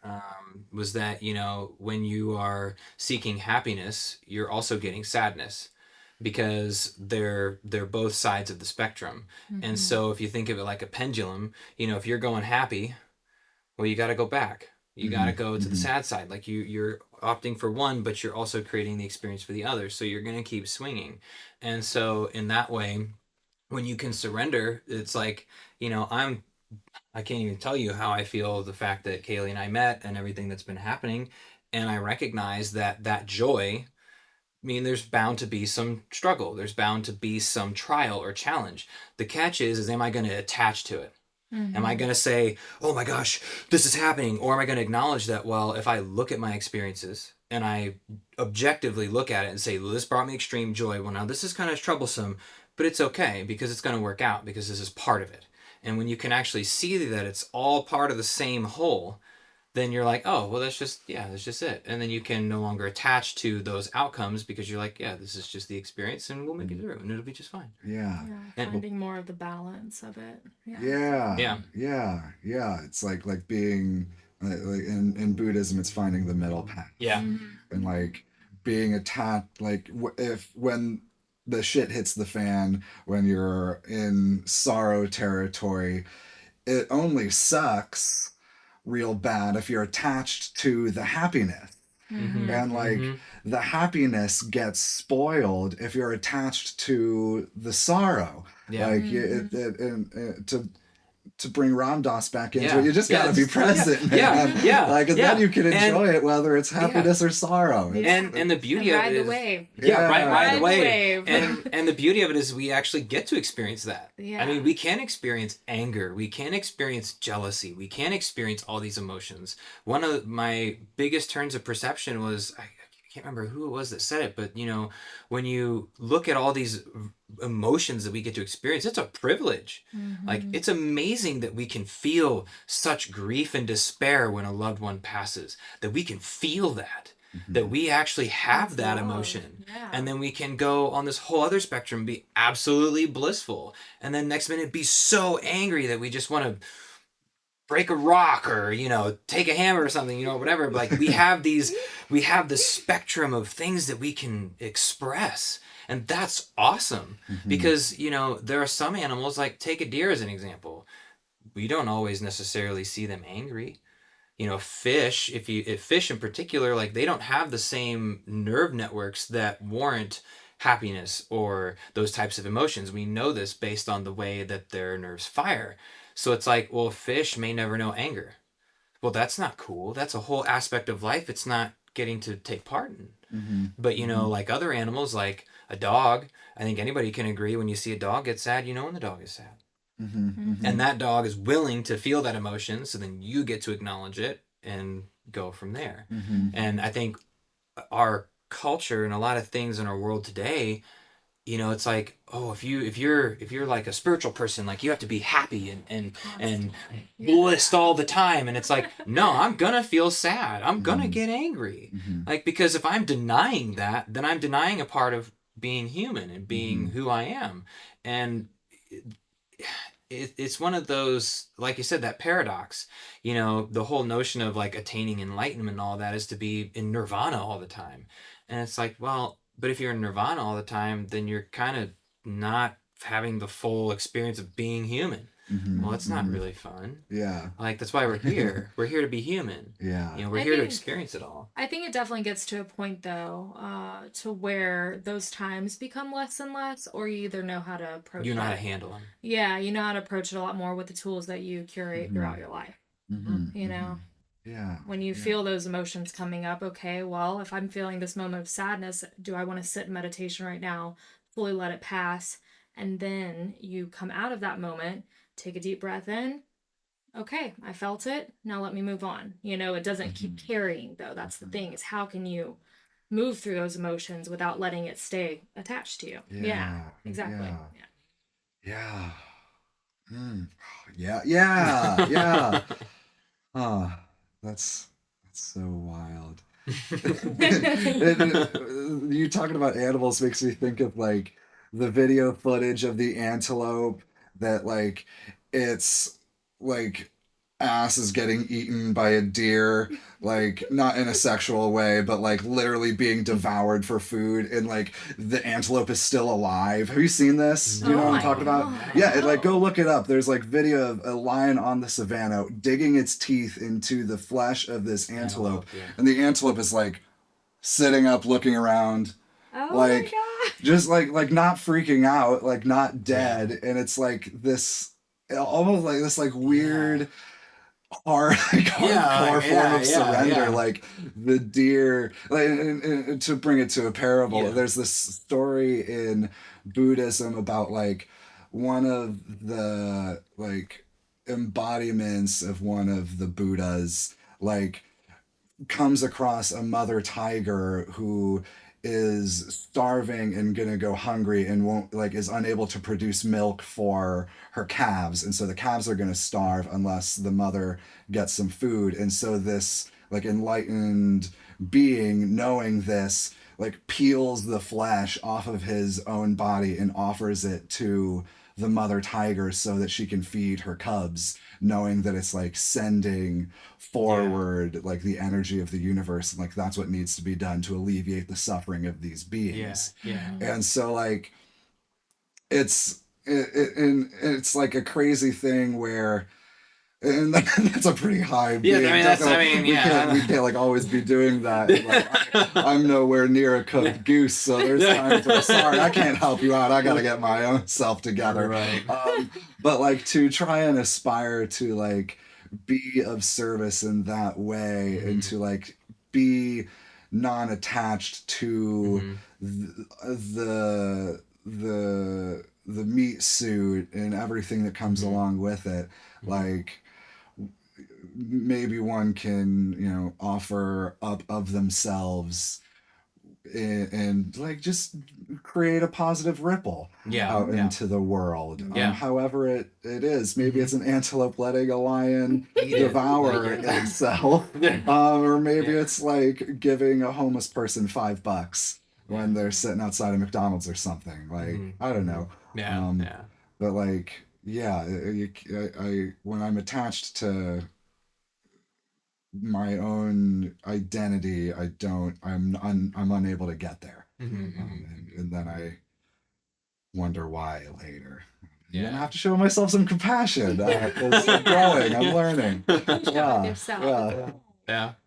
was that, you know, when you are seeking happiness, you're also getting sadness, because they're both sides of the spectrum. And so if you think of it like a pendulum, you know, if you're going happy, well, you got to go back. You got to go to the sad side. Like you're opting for one, but you're also creating the experience for the other. So you're going to keep swinging. And so in that way, when you can surrender, it's like, you know, I can't even tell you how I feel the fact that Kalee and I met and everything that's been happening. And I recognize that joy, I mean, there's bound to be some struggle. There's bound to be some trial or challenge. The catch is am I going to attach to it? Am I going to say, oh my gosh, this is happening? Or am I going to acknowledge that, well, if I look at my experiences and I objectively look at it and say, well, this brought me extreme joy. Well, now this is kind of troublesome, but it's okay because it's going to work out because this is part of it. And when you can actually see that it's all part of the same whole, then you're like, oh, well, that's just it. And then you can no longer attach to those outcomes because you're like, yeah, this is just the experience and we'll make it through and it'll be just fine. Yeah. Finding more of the balance of it. Yeah. It's like being like in Buddhism, it's finding the middle path. Yeah. And like being attached, like if when the shit hits the fan, when you're in sorrow territory, it only sucks real bad if you're attached to the happiness. And like the happiness gets spoiled if you're attached to the sorrow. Like to bring Ram Dass back into it, you just gotta be present, man. Like, and then you can enjoy it, whether it's happiness or sorrow. And the beauty of it is, the wave. Ride the wave. And the beauty of it is we actually get to experience that. I mean, we can experience anger, we can experience jealousy, we can experience all these emotions. One of my biggest turns of perception was, I can't remember who it was that said it, but you know, when you look at all these emotions that we get to experience, it's a privilege. Like, it's amazing that we can feel such grief and despair when a loved one passes, that we can feel that, that we actually have that emotion. And then we can go on this whole other spectrum, be absolutely blissful, and then next minute be so angry that we just want to break a rock or, you know, take a hammer or something, you know, whatever. But like we have this spectrum of things that we can express. And that's awesome because, you know, there are some animals, like take a deer as an example. We don't always necessarily see them angry. You know, fish, if fish in particular, like they don't have the same nerve networks that warrant happiness or those types of emotions. We know this based on the way that their nerves fire. So it's like, well, fish may never know anger. Well, that's not cool. That's a whole aspect of life it's not getting to take part in. But, you know, like other animals, like a dog, I think anybody can agree when you see a dog get sad, you know when the dog is sad. And that dog is willing to feel that emotion, so then you get to acknowledge it and go from there. And I think our culture and a lot of things in our world today, it's like, oh, if you're like a spiritual person, like you have to be happy and blissed all the time, and it's like, no, I'm gonna feel sad, I'm gonna get angry, like, because if I'm denying that, then I'm denying a part of being human and being who I am. And it's one of those, like you said, that paradox. The whole notion of like attaining enlightenment and all that is to be in nirvana all the time. And it's like, well, but if you're in nirvana all the time, then you're kind of not having the full experience of being human. Well, it's not really fun. Yeah. Like, that's why we're here. We're here to be human. Yeah. We're here to experience it all. I think it definitely gets to a point, though, to where those times become less and less, or you either know how to approach it. You know how to handle them. Yeah, you know how to approach it a lot more with the tools that you curate throughout your life. Yeah. When you feel those emotions coming up, okay, well, if I'm feeling this moment of sadness, do I want to sit in meditation right now, fully let it pass, and then you come out of that moment, take a deep breath in. Okay, I felt it. Now let me move on. It doesn't keep carrying, though. That's the thing, is how can you move through those emotions without letting it stay attached to you? Yeah, exactly. Yeah. Yeah. That's so wild. You talking about animals makes me think of like the video footage of the antelope that like it's like ass is getting eaten by a deer, like not in a sexual way, but like literally being devoured for food, and like the antelope is still alive. Have you seen this? Do you know what I'm talking about? Yeah, like go look it up. There's like video of a lion on the savannah digging its teeth into the flesh of this antelope, and the antelope is like sitting up looking around, like my God. just like not freaking out, like not dead. And it's like this almost like this like weird hardcore form of surrender. Like the deer, like, and to bring it to a parable, there's this story in Buddhism about like one of the like embodiments of one of the Buddhas like comes across a mother tiger who is starving and gonna go hungry and won't like is unable to produce milk for her calves, and so the calves are gonna starve unless the mother gets some food. And so this like enlightened being, knowing this, like peels the flesh off of his own body and offers it to the mother tiger so that she can feed her cubs, knowing that it's like sending forward like the energy of the universe, and like that's what needs to be done to alleviate the suffering of these beings. And so like it's like a crazy thing where, and that's a pretty high being. We can't like always be doing that. Like, I'm nowhere near a cooked goose, so there's times where sorry, I can't help you out. I gotta get my own self together. Right. But like to try and aspire to like be of service in that way, and to like be non-attached to the meat suit and everything that comes along with it. Like maybe one can offer up of themselves and like just create a positive ripple out into the world. However it is, maybe it's an antelope letting a lion devour itself, or maybe it's like giving a homeless person $5 when they're sitting outside of McDonald's or something. Like I don't know. But like I when I'm attached to my own identity, I'm unable to get there. And then I wonder why later. And then I have to show myself some compassion. I'm growing, I'm learning.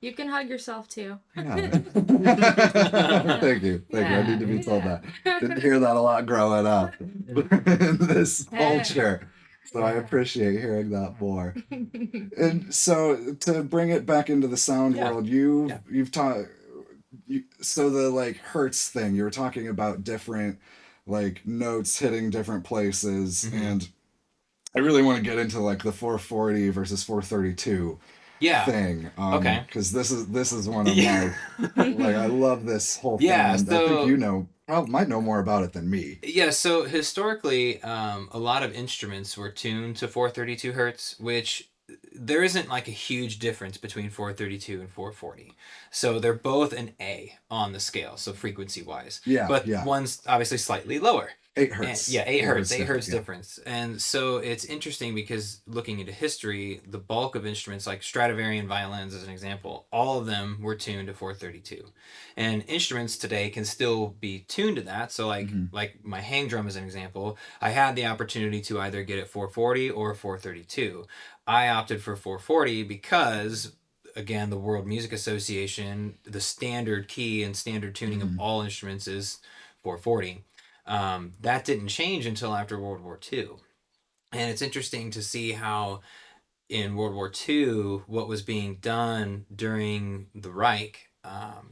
You can hug yourself too. Thank you. I need to be told that. Didn't hear that a lot growing up in this culture. So I appreciate hearing that more. And so to bring it back into the sound world, you've taught. So the like Hertz thing, you were talking about different like notes hitting different places, and I really want to get into like the 440 versus 432 thing. Because this is one of my like I love this whole thing. And I think might know more about it than me. Yeah, so historically, a lot of instruments were tuned to 432 hertz, which there isn't like a huge difference between 432 and 440. So they're both an A on the scale, so frequency wise. Yeah, But yeah. one's obviously slightly lower. 8 hertz. Yeah, 8 hertz, 8 hertz Yeah. difference. And so it's interesting because looking into history, the bulk of instruments like Stradivarian violins, as an example, all of them were tuned to 432. And instruments today can still be tuned to that. So like my hang drum as an example, I had the opportunity to either get it 440 or 432. I opted for 440 because again, the World Music Association, the standard key and standard tuning of all instruments is 440. That didn't change until after World War II. And it's interesting to see how in World War II, what was being done during the Reich,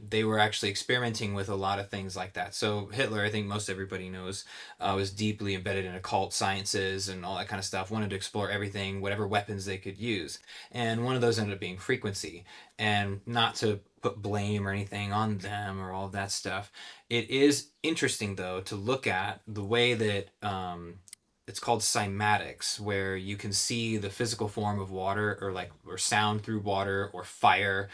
they were actually experimenting with a lot of things like that. So Hitler, I think most everybody knows, was deeply embedded in occult sciences and all that kind of stuff, wanted to explore everything, whatever weapons they could use. And one of those ended up being frequency. And not to put blame or anything on them or all of that stuff. It is interesting, though, to look at the way that it's called cymatics, where you can see the physical form of water or sound through water or fire,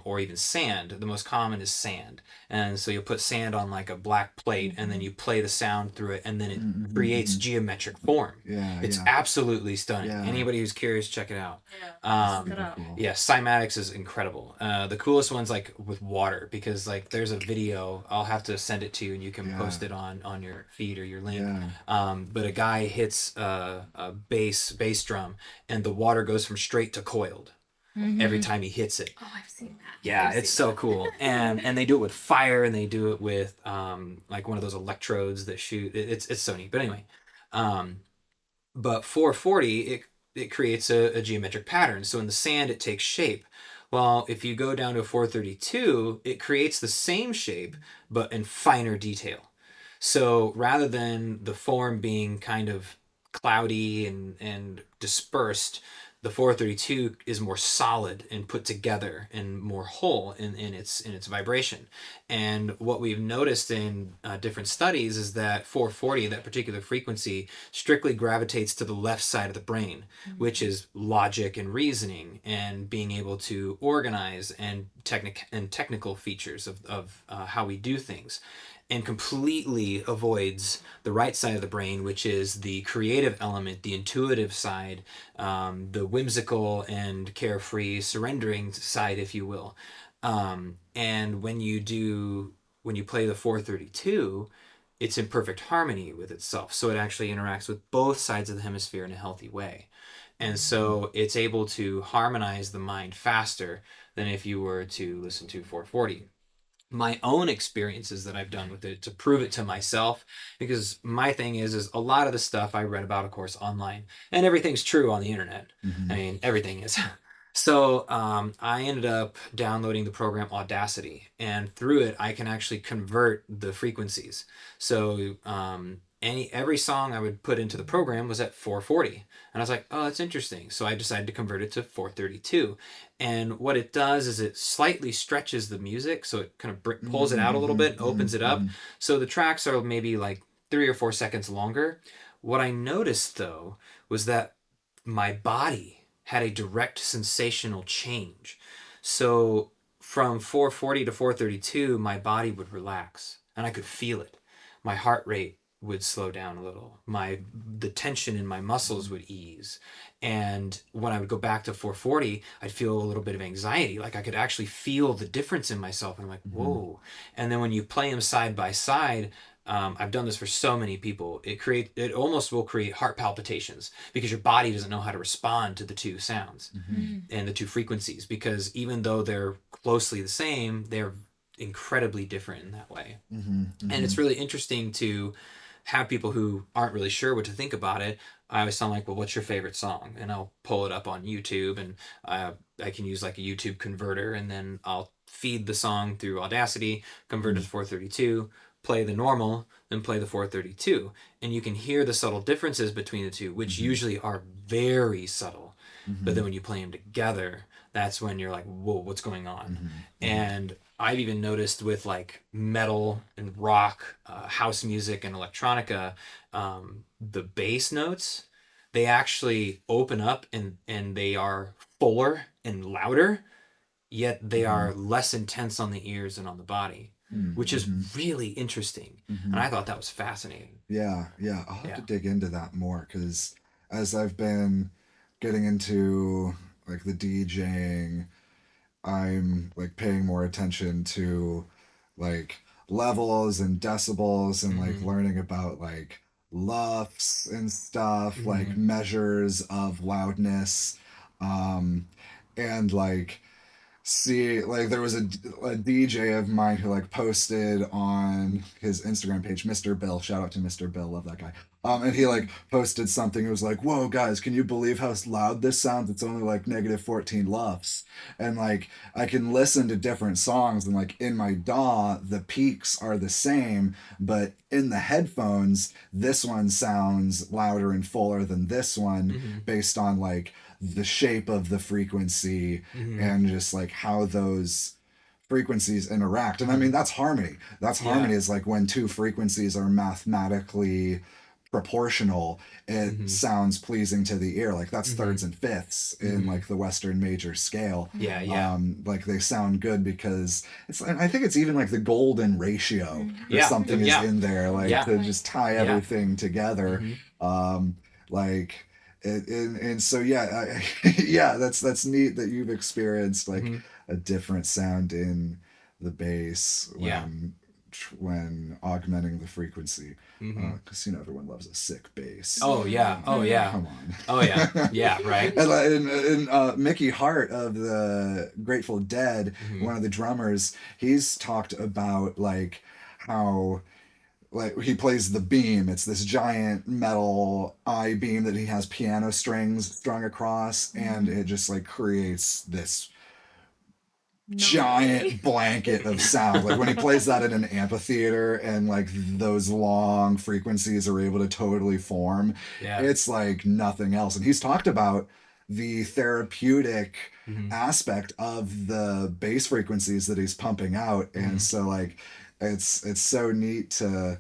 or even sand. The most common is sand, and so you'll put sand on like a black plate and then you play the sound through it and then it creates geometric form. It's absolutely stunning. Anybody who's curious, check it out. Yeah, cymatics is incredible. The coolest one's like with water, because like there's a video, I'll have to send it to you and you can post it on your feed or your link. But a guy hits a bass drum and the water goes from straight to coiled every time he hits it. Oh, I've seen that. Yeah, it's so cool. And they do it with fire, and they do it with like one of those electrodes that shoot. It's so neat. But anyway, but 440, it creates a geometric pattern. So in the sand, it takes shape. Well, if you go down to a 432, it creates the same shape, but in finer detail. So rather than the form being kind of cloudy and dispersed, the 432 is more solid and put together and more whole in its vibration. And what we've noticed in different studies is that 440, that particular frequency, strictly gravitates to the left side of the brain, which is logic and reasoning and being able to organize and technical features of how we do things, and completely avoids the right side of the brain, which is the creative element, the intuitive side, the whimsical and carefree, surrendering side, if you will. And when you play the 432, it's in perfect harmony with itself. So it actually interacts with both sides of the hemisphere in a healthy way. And so it's able to harmonize the mind faster than if you were to listen to 440. My own experiences that I've done with it to prove it to myself, because my thing is a lot of the stuff I read about, of course, online, and everything's true on the internet. I mean, everything is. So I ended up downloading the program Audacity, and through it I can actually convert the frequencies. So every song I would put into the program was at 440, and I was like, oh, that's interesting. So I decided to convert it to 432, and what it does is it slightly stretches the music, so it kind of pulls it out a little bit, opens it up, so the tracks are maybe like 3 or 4 seconds longer. What I noticed though was that my body had a direct sensational change. So from 440 to 432, my body would relax and I could feel it. My heart rate would slow down a little. The tension in my muscles would ease. And when I would go back to 440, I'd feel a little bit of anxiety. Like I could actually feel the difference in myself. And I'm like, whoa. And then when you play them side by side, I've done this for so many people. It almost will create heart palpitations because your body doesn't know how to respond to the two sounds and the two frequencies, because even though they're closely the same, they're incredibly different in that way. And it's really interesting to have people who aren't really sure what to think about it. I always sound like, well, what's your favorite song? And I'll pull it up on YouTube, and I can use like a YouTube converter, and then I'll feed the song through Audacity, convert it to 432, play the normal, then play the 432. And you can hear the subtle differences between the two, which usually are very subtle. But then when you play them together, that's when you're like, whoa, what's going on? And I've even noticed with like metal and rock, house music and electronica, the bass notes, they actually open up and they are fuller and louder, yet they are less intense on the ears and on the body, which is really interesting. And I thought that was fascinating. Yeah, yeah. I'll have Yeah. to dig into that more because as I've been getting into like the DJing, I'm like paying more attention to like levels and decibels and like Mm-hmm. learning about like LUFS and stuff, like Mm-hmm. measures of loudness. Um, and like see like there was a DJ of mine who like posted on his Instagram page, Mr. Bill, shout out to Mr. Bill, love that guy. And he like posted something. It was like, whoa guys, can you believe how loud this sounds? It's only like negative 14 lufs. And like I can listen to different songs and like in my DAW the peaks are the same, but in the headphones this one sounds louder and fuller than this one Mm-hmm. based on like the shape of the frequency Mm-hmm. and just like how those frequencies interact. And I mean, that's harmony. That's harmony Yeah. is like when two frequencies are mathematically proportional, it Mm-hmm. sounds pleasing to the ear. Like that's Mm-hmm. thirds and fifths in Mm-hmm. like the Western major scale. Yeah. Yeah. Like they sound good because it's, I think it's even like the golden ratio or Yeah. something is Yeah. in there, like Yeah. to just tie Yeah. everything together. Mm-hmm. Like and so yeah, yeah, that's neat that you've experienced like Mm-hmm. a different sound in the bass Yeah. when augmenting the frequency, Mm-hmm. because you know everyone loves a sick bass. Oh yeah. Oh yeah. Come on. Oh yeah. Yeah. Right. And Mickey Hart of the Grateful Dead, Mm-hmm. one of the drummers, he's talked about like how like he plays the beam. It's this giant metal I beam that he has piano strings strung across, and it just like creates this giant blanket of sound. Like when he plays that in an amphitheater and like those long frequencies are able to totally form, Yeah. it's like nothing else. And he's talked about the therapeutic Mm-hmm. aspect of the bass frequencies that he's pumping out. And so like it's so neat to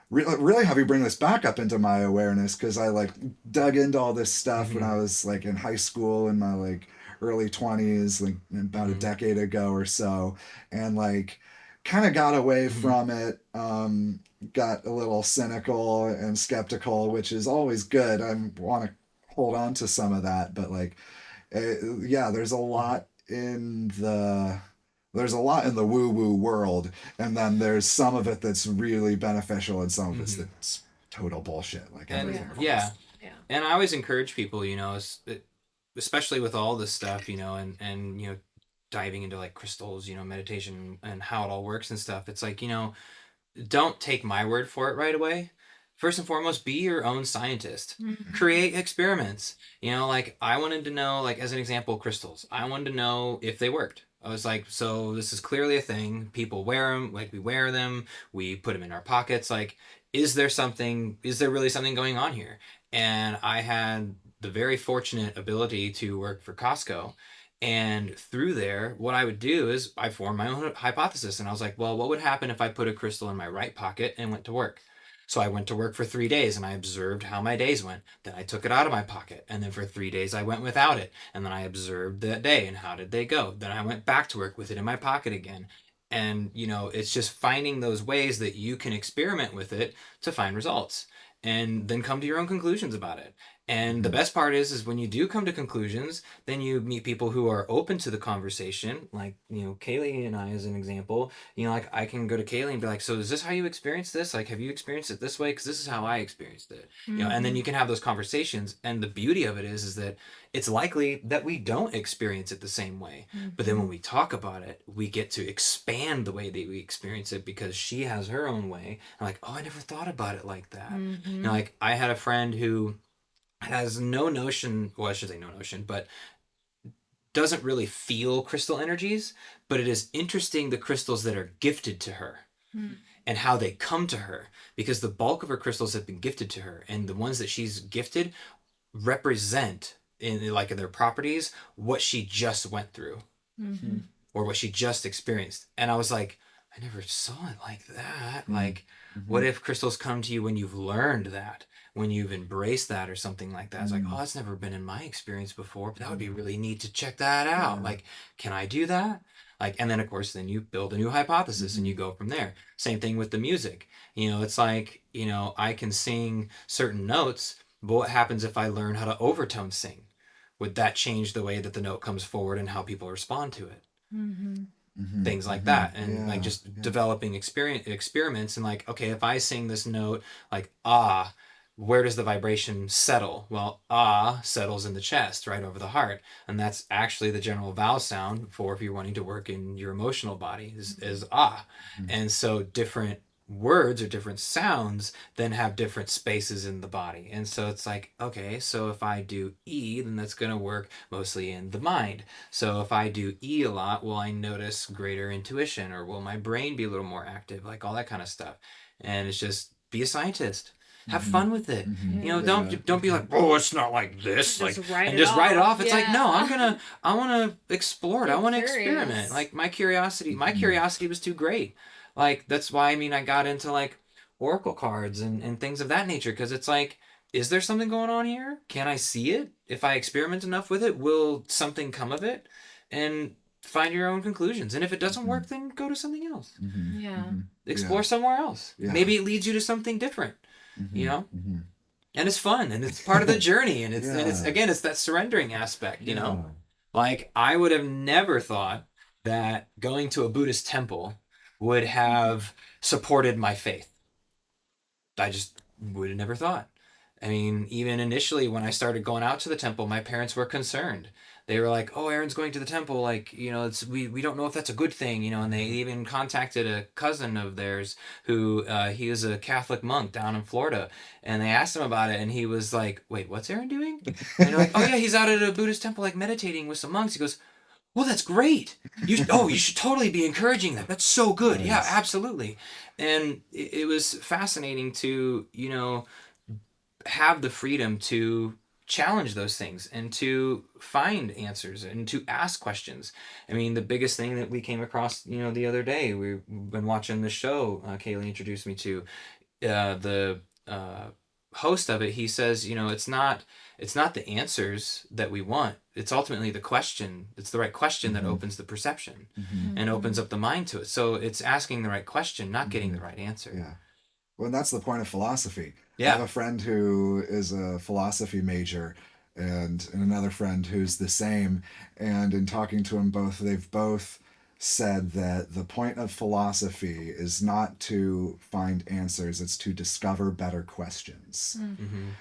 really have you bring this back up into my awareness, because I like dug into all this stuff when Mm-hmm. I was like in high school in my like early 20s, like about a Mm-hmm. decade ago or so, and like kind of got away Mm-hmm. from it, got a little cynical and skeptical, which is always good. I want to hold on to some of that, but like yeah, there's a lot in the woo woo world, and then there's some of it that's really beneficial, and some of it's Mm-hmm. that's total bullshit, like And everything else. yeah. Yeah. And I always encourage people, especially with all this stuff, and diving into like crystals, meditation and how it all works and stuff. It's like, don't take my word for it right away. First and foremost, be your own scientist. Create experiments. Like I wanted to know, like as an example, crystals. I wanted to know if they worked. I was like, so this is clearly a thing. People wear them, like we wear them. We put them in our pockets. Like, is there really something going on here? And I had the very fortunate ability to work for Costco. And through there, what I would do is I formed my own hypothesis. And I was like, well, what would happen if I put a crystal in my right pocket and went to work? So I went to work for 3 days and I observed how my days went. Then I took it out of my pocket. And then for 3 days, I went without it. And then I observed that day and how did they go. Then I went back to work with it in my pocket again. And, it's just finding those ways that you can experiment with it to find results and then come to your own conclusions about it. And the best part is when you do come to conclusions, then you meet people who are open to the conversation. Like, Kaylee and I, as an example, like I can go to Kaylee and be like, so is this how you experienced this? Like, have you experienced it this way? Because this is how I experienced it. And then you can have those conversations. And the beauty of it is that it's likely that we don't experience it the same way. But then when we talk about it, we get to expand the way that we experience it because she has her own way. I'm like, oh, I never thought about it like that. Like I had a friend who has no notion, well, I should say no notion, but doesn't really feel crystal energies, but it is interesting the crystals that are gifted to her and how they come to her, because the bulk of her crystals have been gifted to her, and the ones that she's gifted represent in their properties what she just went through or what she just experienced. And I was like, I never saw it like that. Mm-hmm. Like, what if crystals come to you when you've learned that, when you've embraced that or something like that? It's like, oh, that's never been in my experience before, but that would be really neat to check that out. Like, can I do that? Like, and then of course, then you build a new hypothesis and you go from there. Same thing with the music. It's like, I can sing certain notes, but what happens if I learn how to overtone sing? Would that change the way that the note comes forward and how people respond to it? Things like that, and like just developing experiments, and like, okay, if I sing this note like ah, where does the vibration settle? Well, ah settles in the chest, right over the heart, and that's actually the general vowel sound for if you're wanting to work in your emotional body is ah. And so different words or different sounds then have different spaces in the body, and so it's like, okay, so if I do E, then that's going to work mostly in the mind. So if I do E a lot, will I notice greater intuition, or will my brain be a little more active, like all that kind of stuff? And it's just be a scientist, have fun with it. Don't be like, oh, it's not like this, like, and just write it off. It's like, no, I want to explore it. I want to experiment. Like my curiosity was too great. Like, that's why, I got into like oracle cards and things of that nature, because it's like, is there something going on here? Can I see it? If I experiment enough with it, will something come of it? And find your own conclusions. And if it doesn't work, then go to something else. Yeah. Explore somewhere else. Maybe it leads you to something different, And it's fun, and it's part of the journey. And it's again, it's that surrendering aspect, Like, I would have never thought that going to a Buddhist temple would have supported my faith. I just would have never thought. Even initially when I started going out to the temple, my parents were concerned. They were like, "Oh, Aaron's going to the temple. Like, it's we don't know if that's a good thing, And they even contacted a cousin of theirs who he is a Catholic monk down in Florida, and they asked him about it, and he was like, "Wait, what's Aaron doing?" And they're like, "Oh yeah, he's out at a Buddhist temple, like meditating with some monks." He goes, "Well, that's great. You should totally be encouraging that. That's so good. Yeah, absolutely." And it was fascinating to have the freedom to challenge those things and to find answers and to ask questions. The biggest thing that we came across, the other day, we've been watching the show, Kalee introduced me to, the host of it. He says, it's not the answers that we want. It's ultimately the question. It's the right question that opens the perception and opens up the mind to it. So it's asking the right question, not getting the right answer. Yeah. Well, and that's the point of philosophy. Yeah. I have a friend who is a philosophy major and another friend who's the same. And in talking to them both, they've both said that the point of philosophy is not to find answers, it's to discover better questions.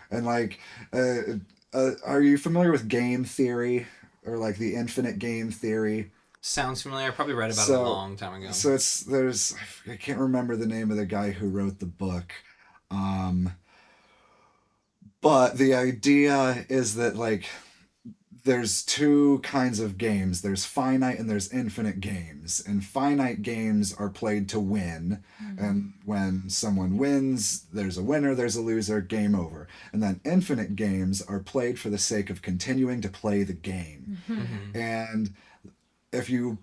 And like, are you familiar with game theory, or like the infinite game theory? Sounds familiar. I probably read about it a long time ago. So I can't remember the name of the guy who wrote the book. But the idea is that like there's two kinds of games. There's finite and there's infinite games. And finite games are played to win. And when someone wins, there's a winner, there's a loser, game over. And then infinite games are played for the sake of continuing to play the game. And if you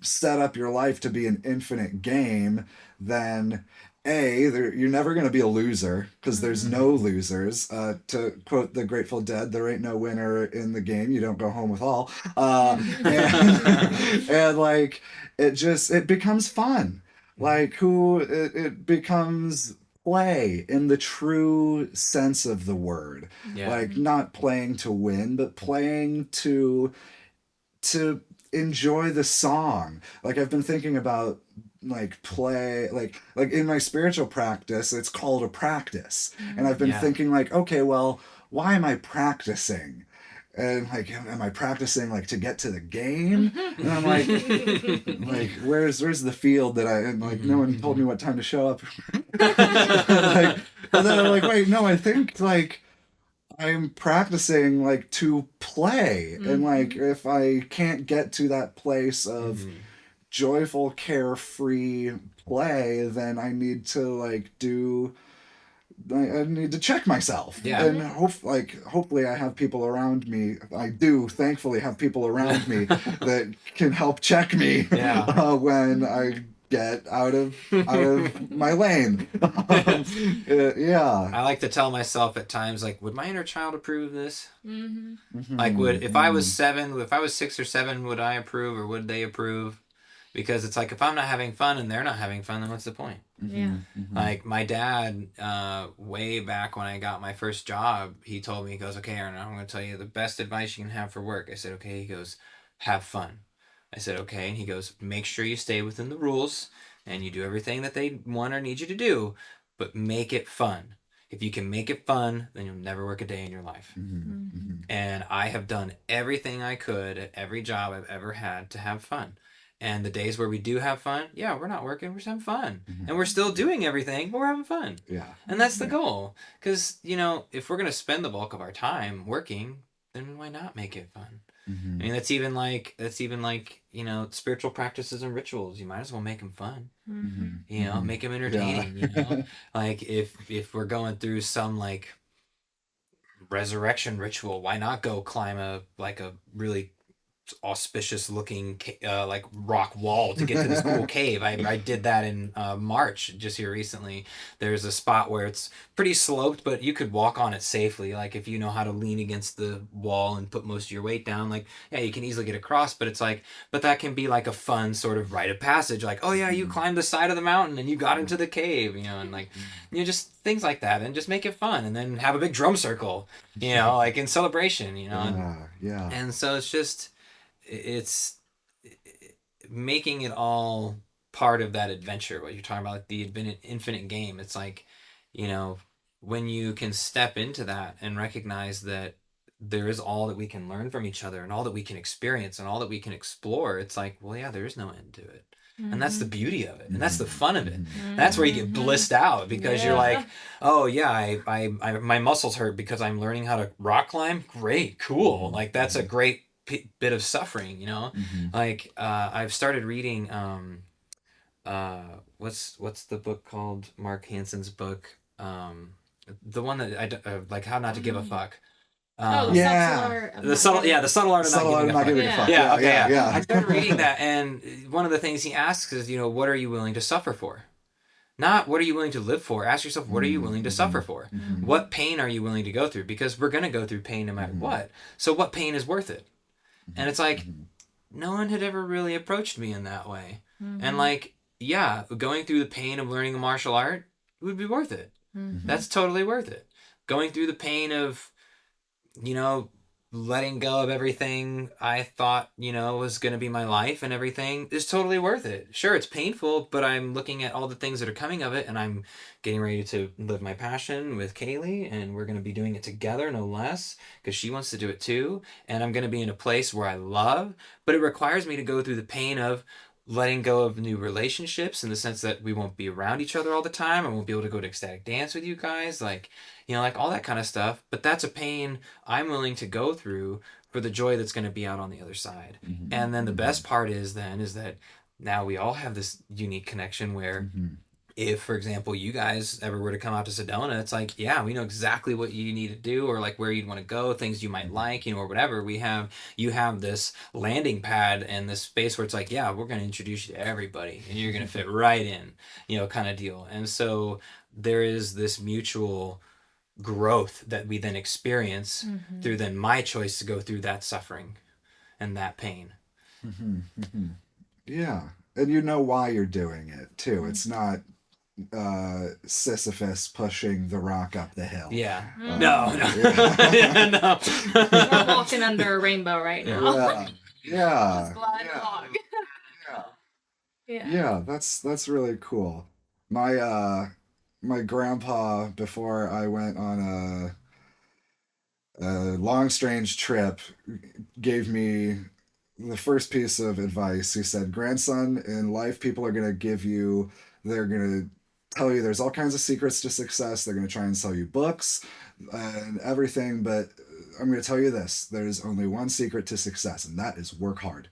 set up your life to be an infinite game, then you're never going to be a loser, because there's no losers. To quote the Grateful Dead, there ain't no winner in the game. You don't go home with all. And like, it becomes fun. Like, it becomes play in the true sense of the word. Like, not playing to win, but playing to enjoy the song. Like, I've been thinking about like play, like in my spiritual practice, it's called a practice. And I've been thinking like, okay, well, why am I practicing? And like, am I practicing like to get to the game? And I'm like, where's the field that like, no one told me what time to show up. Like, and then I'm like, wait, no, I think like I'm practicing like to play. And like, if I can't get to that place of joyful, carefree play, then I need to like do I need to check myself. Yeah. And hopefully I have people around me. I do thankfully have people around me that can help check me when I get out of my lane. Yeah. I like to tell myself at times, like, would my inner child approve of this? Mm-hmm. Like, if I was 6 or 7, would I approve or would they approve? Because it's like, if I'm not having fun and they're not having fun, then what's the point? Yeah. Like, my dad, way back when I got my first job, he told me, he goes, okay, Aaron, I'm going to tell you the best advice you can have for work. I said, okay. He goes, have fun. I said, okay. And he goes, make sure you stay within the rules and you do everything that they want or need you to do, but make it fun. If you can make it fun, then you'll never work a day in your life. And I have done everything I could at every job I've ever had to have fun. And the days where we do have fun, yeah, we're not working, we're just having fun. And we're still doing everything, but we're having fun. Yeah. And that's the goal. Because, if we're going to spend the bulk of our time working, then why not make it fun? I mean, that's even like spiritual practices and rituals. You might as well make them fun. Make them entertaining. Yeah. Like if we're going through some like resurrection ritual, why not go climb a really auspicious looking like rock wall to get to this cool cave. I did that in March just here recently. There's a spot where it's pretty sloped, but you could walk on it safely. Like if you know how to lean against the wall and put most of your weight down, like yeah, you can easily get across. But it's like, but that can be like a fun sort of rite of passage. Like oh yeah, you climbed the side of the mountain and you got into the cave, and like just things like that, and just make it fun, and then have a big drum circle, like in celebration, Yeah. And so it's making it all part of that adventure, what you're talking about, like the infinite game. It's like, when you can step into that and recognize that there is all that we can learn from each other and all that we can experience and all that we can explore, it's like, well, yeah, there is no end to it. And that's the beauty of it. And that's the fun of it. That's where you get blissed out because you're like, oh yeah, I my muscles hurt because I'm learning how to rock climb. Great. Cool. Like that's a great bit of suffering, like I've started reading what's the book called, Mark Hansen's book, the one that I like How Not to Give a Fuck. The subtle art of not giving a fuck. Yeah. I started reading that, and one of the things he asks is, what are you willing to suffer for? Not what are you willing to live for? Ask yourself, what are you willing to suffer for? What pain are you willing to go through? Because we're going to go through pain no matter what. So what pain is worth it? And it's like, no one had ever really approached me in that way. And like, yeah, going through the pain of learning a martial art would be worth it. That's totally worth it. Going through the pain of, letting go of everything I thought, was going to be my life and everything is totally worth it. Sure, it's painful, but I'm looking at all the things that are coming of it, and I'm getting ready to live my passion with Kalee, and we're going to be doing it together, no less, because she wants to do it too, and I'm going to be in a place where I love, but it requires me to go through the pain of letting go of new relationships in the sense that we won't be around each other all the time. I won't be able to go to ecstatic dance with you guys, like all that kind of stuff. But that's a pain I'm willing to go through for the joy that's going to be out on the other side. And then the best part is that now we all have this unique connection where if, for example, you guys ever were to come out to Sedona, it's like, yeah, we know exactly what you need to do or like where you'd want to go, things you might like, or whatever. You have this landing pad and this space where it's like, yeah, we're going to introduce you to everybody and you're going to fit right in, kind of deal. And so there is this mutual growth that we then experience through then my choice to go through that suffering and that pain. Yeah. And why you're doing it too. It's not Sisyphus pushing the rock up the hill. Yeah. No. No. We're walking under a rainbow right now. Yeah. Yeah. That's really cool. My grandpa, before I went on a long strange trip, gave me the first piece of advice. He said, grandson, in life people are going to they're going to tell you there's all kinds of secrets to success. They're going to try and sell you books and everything, but I'm going to tell you this. There's only one secret to success, and that is work hard.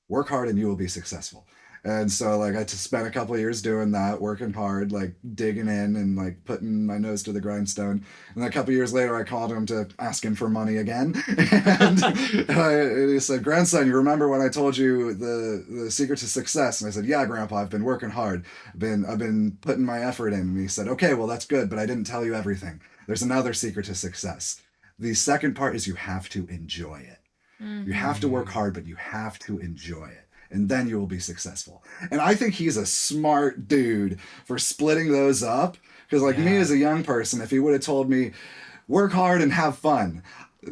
Work hard and you will be successful. And so like I just spent a couple of years doing that, working hard, like digging in and like putting my nose to the grindstone. And then a couple of years later, I called him to ask him for money again, and he said, "Grandson, you remember when I told you the secret to success?" And I said, "Yeah, Grandpa, I've been working hard. I've been putting my effort in." And he said, "Okay, well that's good, but I didn't tell you everything. There's another secret to success. The second part is you have to enjoy it. You have to work hard, but you have to enjoy it. And then you will be successful." And I think he's a smart dude for splitting those up. Because, like me Yeah. as a young person, if he would have told me, work hard and have fun,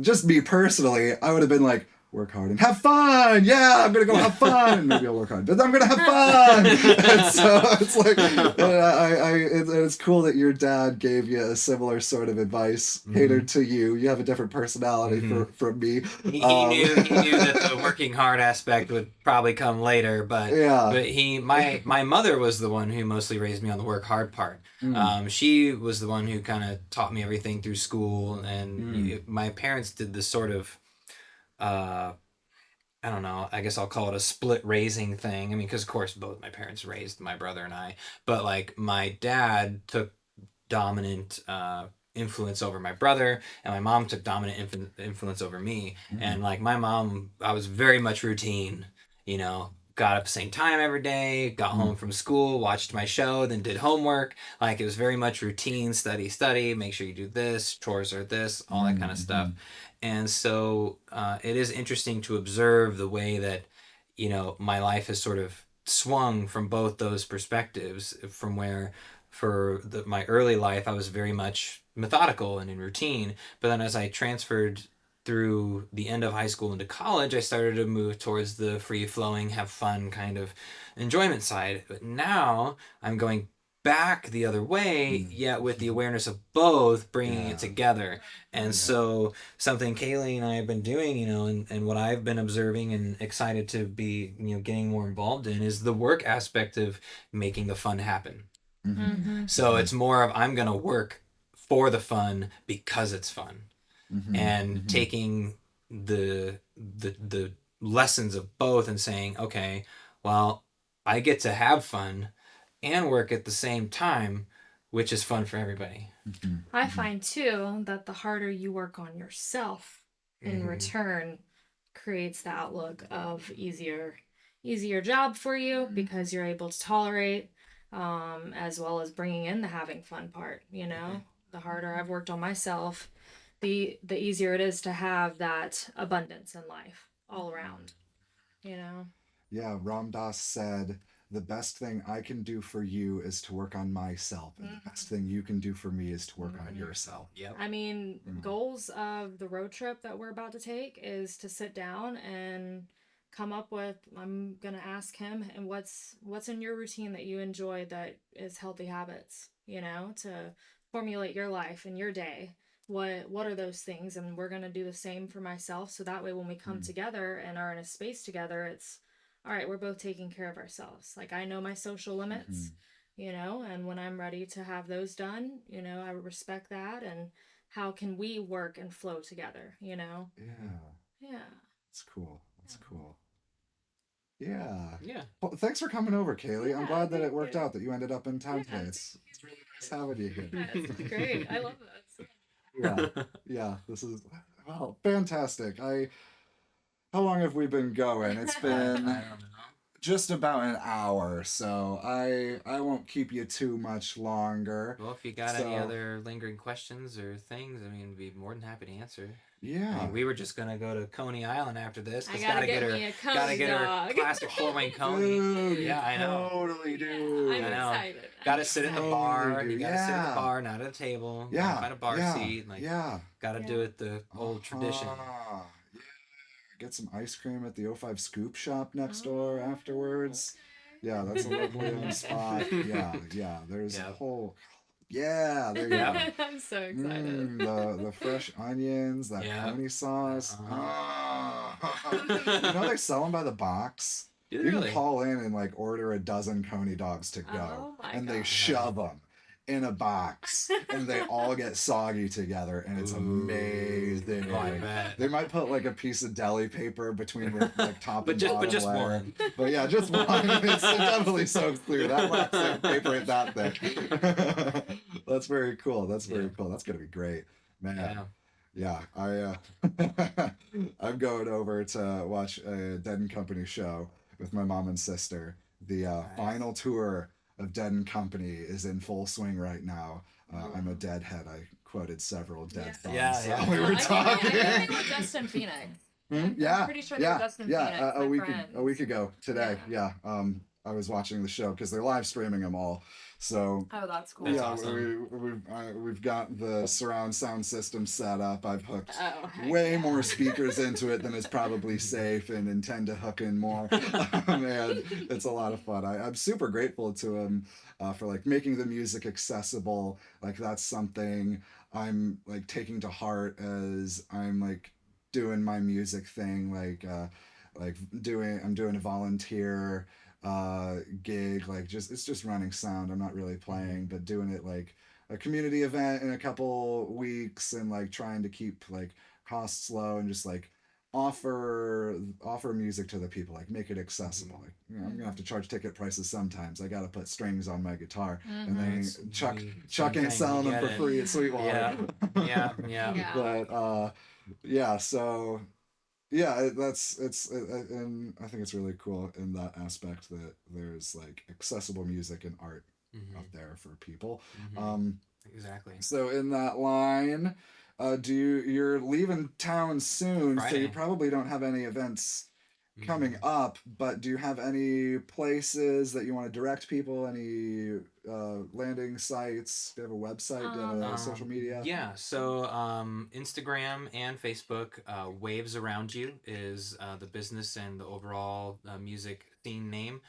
just me personally, I would have been like, work hard and have fun. Yeah, I'm gonna go have fun. Maybe I'll work hard, but I'm gonna have fun. And so it's like, it's cool that your dad gave you a similar sort of advice catered to you. You have a different personality from me. He knew that the working hard aspect would probably come later, but Yeah. my mother was the one who mostly raised me on the work hard part. She was the one who kind of taught me everything through school, and my parents did this sort of uh, I don't know, I guess I'll call it a split raising thing. I mean, because of course both my parents raised my brother and I, but like my dad took dominant influence over my brother, and my mom took dominant influence over me. And like my mom, I was very much routine, you know. Got up the same time every day, got home from school, watched my show, then did homework. Like it was very much routine, study, make sure you do this, chores are this, all that kind of stuff. And so it is interesting to observe the way that, you know, my life has sort of swung from both those perspectives, from where my early life I was very much methodical and in routine, but then as I transferred through the end of high school into college, I started to move towards the free flowing, have fun kind of enjoyment side. But now I'm going back the other way, yet with the awareness of both, bringing it together. And so something Kalee and I have been doing, you know, and what I've been observing and excited to be, you know, getting more involved in is the work aspect of making the fun happen. So it's more of I'm going to work for the fun because it's fun, and taking the lessons of both and saying, okay, well, I get to have fun and work at the same time, which is fun for everybody. I find too that the harder you work on yourself in return creates the outlook of easier job for you because you're able to tolerate as well as bringing in the having fun part, you know. The harder I've worked on myself, the easier it is to have that abundance in life all around, you know. Yeah, Ram Dass said, "The best thing I can do for you is to work on myself, and the best thing you can do for me is to work on yourself." Yep. I mean, goals of the road trip that we're about to take is to sit down and come up with, I'm going to ask him, and what's in your routine that you enjoy that is healthy habits, you know, to formulate your life and your day. What are those things? And we're going to do the same for myself, so that way when we come together and are in a space together, it's all right, we're both taking care of ourselves. Like I know my social limits, you know, and when I'm ready to have those done, you know, I respect that. And how can we work and flow together, you know? Yeah, Yeah. it's cool. That's cool. Yeah. Yeah. Well, thanks for coming over, Kalee. I'm Yeah, glad that it thank worked you. out that you ended up in town Yeah, today. It's really nice having you here. That's great. I love this. Yeah, yeah. This is well fantastic. How long have we been going? It's I been don't know. just about an hour, so I won't keep you too much longer. Well, if you got any So other lingering questions or things, I mean, we'd be more than happy to answer. I yeah. mean, we were just gonna go to Coney Island after this. I Cause gotta get her, me a gotta Coney get her dog. classic 4-wing Coney. Dude, Yeah, I know. totally do. I'm I know. excited. Gotta sit at the Totally bar. do. You gotta sit at Yeah. the bar, not at a table. Yeah. Gotta find a bar yeah. seat. Like, Yeah. gotta do it the old tradition. Yeah. Get some ice cream at the O5 Scoop Shop next door afterwards. Yeah, that's a lovely spot. Yeah. There's a Yep. whole. Yeah, there you go. I'm so excited. The fresh onions, that Yeah. pony sauce. Uh-huh. You know they sell them by the box. Do You they can really? call in and like order a dozen Coney dogs to go, Oh my and they God. shove them in a box, and they all get soggy together, and it's amazing. Oh, I bet. They might put like a piece of deli paper between the like top and bottom but just layer. one. But yeah, just one. It definitely soaks through. That black paper ain't that thick. That's very cool. That's very cool. That's gonna be great, man. Yeah, I'm going over to watch a Dead and Company show with my mom and sister. The final tour of Dead and Company is in full swing right now. I'm a Deadhead. I quoted several Dead songs while we were talking. I think with Justin Phoenix. Yeah, I'm pretty sure they're Justin Phoenix. a week ago today. Yeah. I was watching the show because they're live streaming them all. So oh, that's cool. That's yeah, awesome. we've got the surround sound system set up. I've hooked Oh, way more speakers into it than is probably safe, and intend to hook in more. Man, it's a lot of fun. I'm super grateful to him for like making the music accessible. Like that's something I'm like taking to heart as I'm like doing my music thing. I'm doing a volunteer gig, like it's just running sound. I'm not really playing, but doing it like a community event in a couple weeks, and like trying to keep like costs low, and just like offer music to the people, like make it accessible. Like, you know, I'm gonna have to charge ticket prices sometimes. I gotta put strings on my guitar, and then Chuck ain't selling them for free at Sweetwater. Yeah. But yeah, so yeah, and I think it's really cool in that aspect that there's like accessible music and art out there for people. Exactly. So in that line, you're leaving town soon, Friday. so you probably don't have any events coming up, but do you have any places that you want to direct people? Any landing sites? Do you have a website? Do you have a social media? Yeah, so Instagram and Facebook, Waves Around You is the business and the overall music scene name.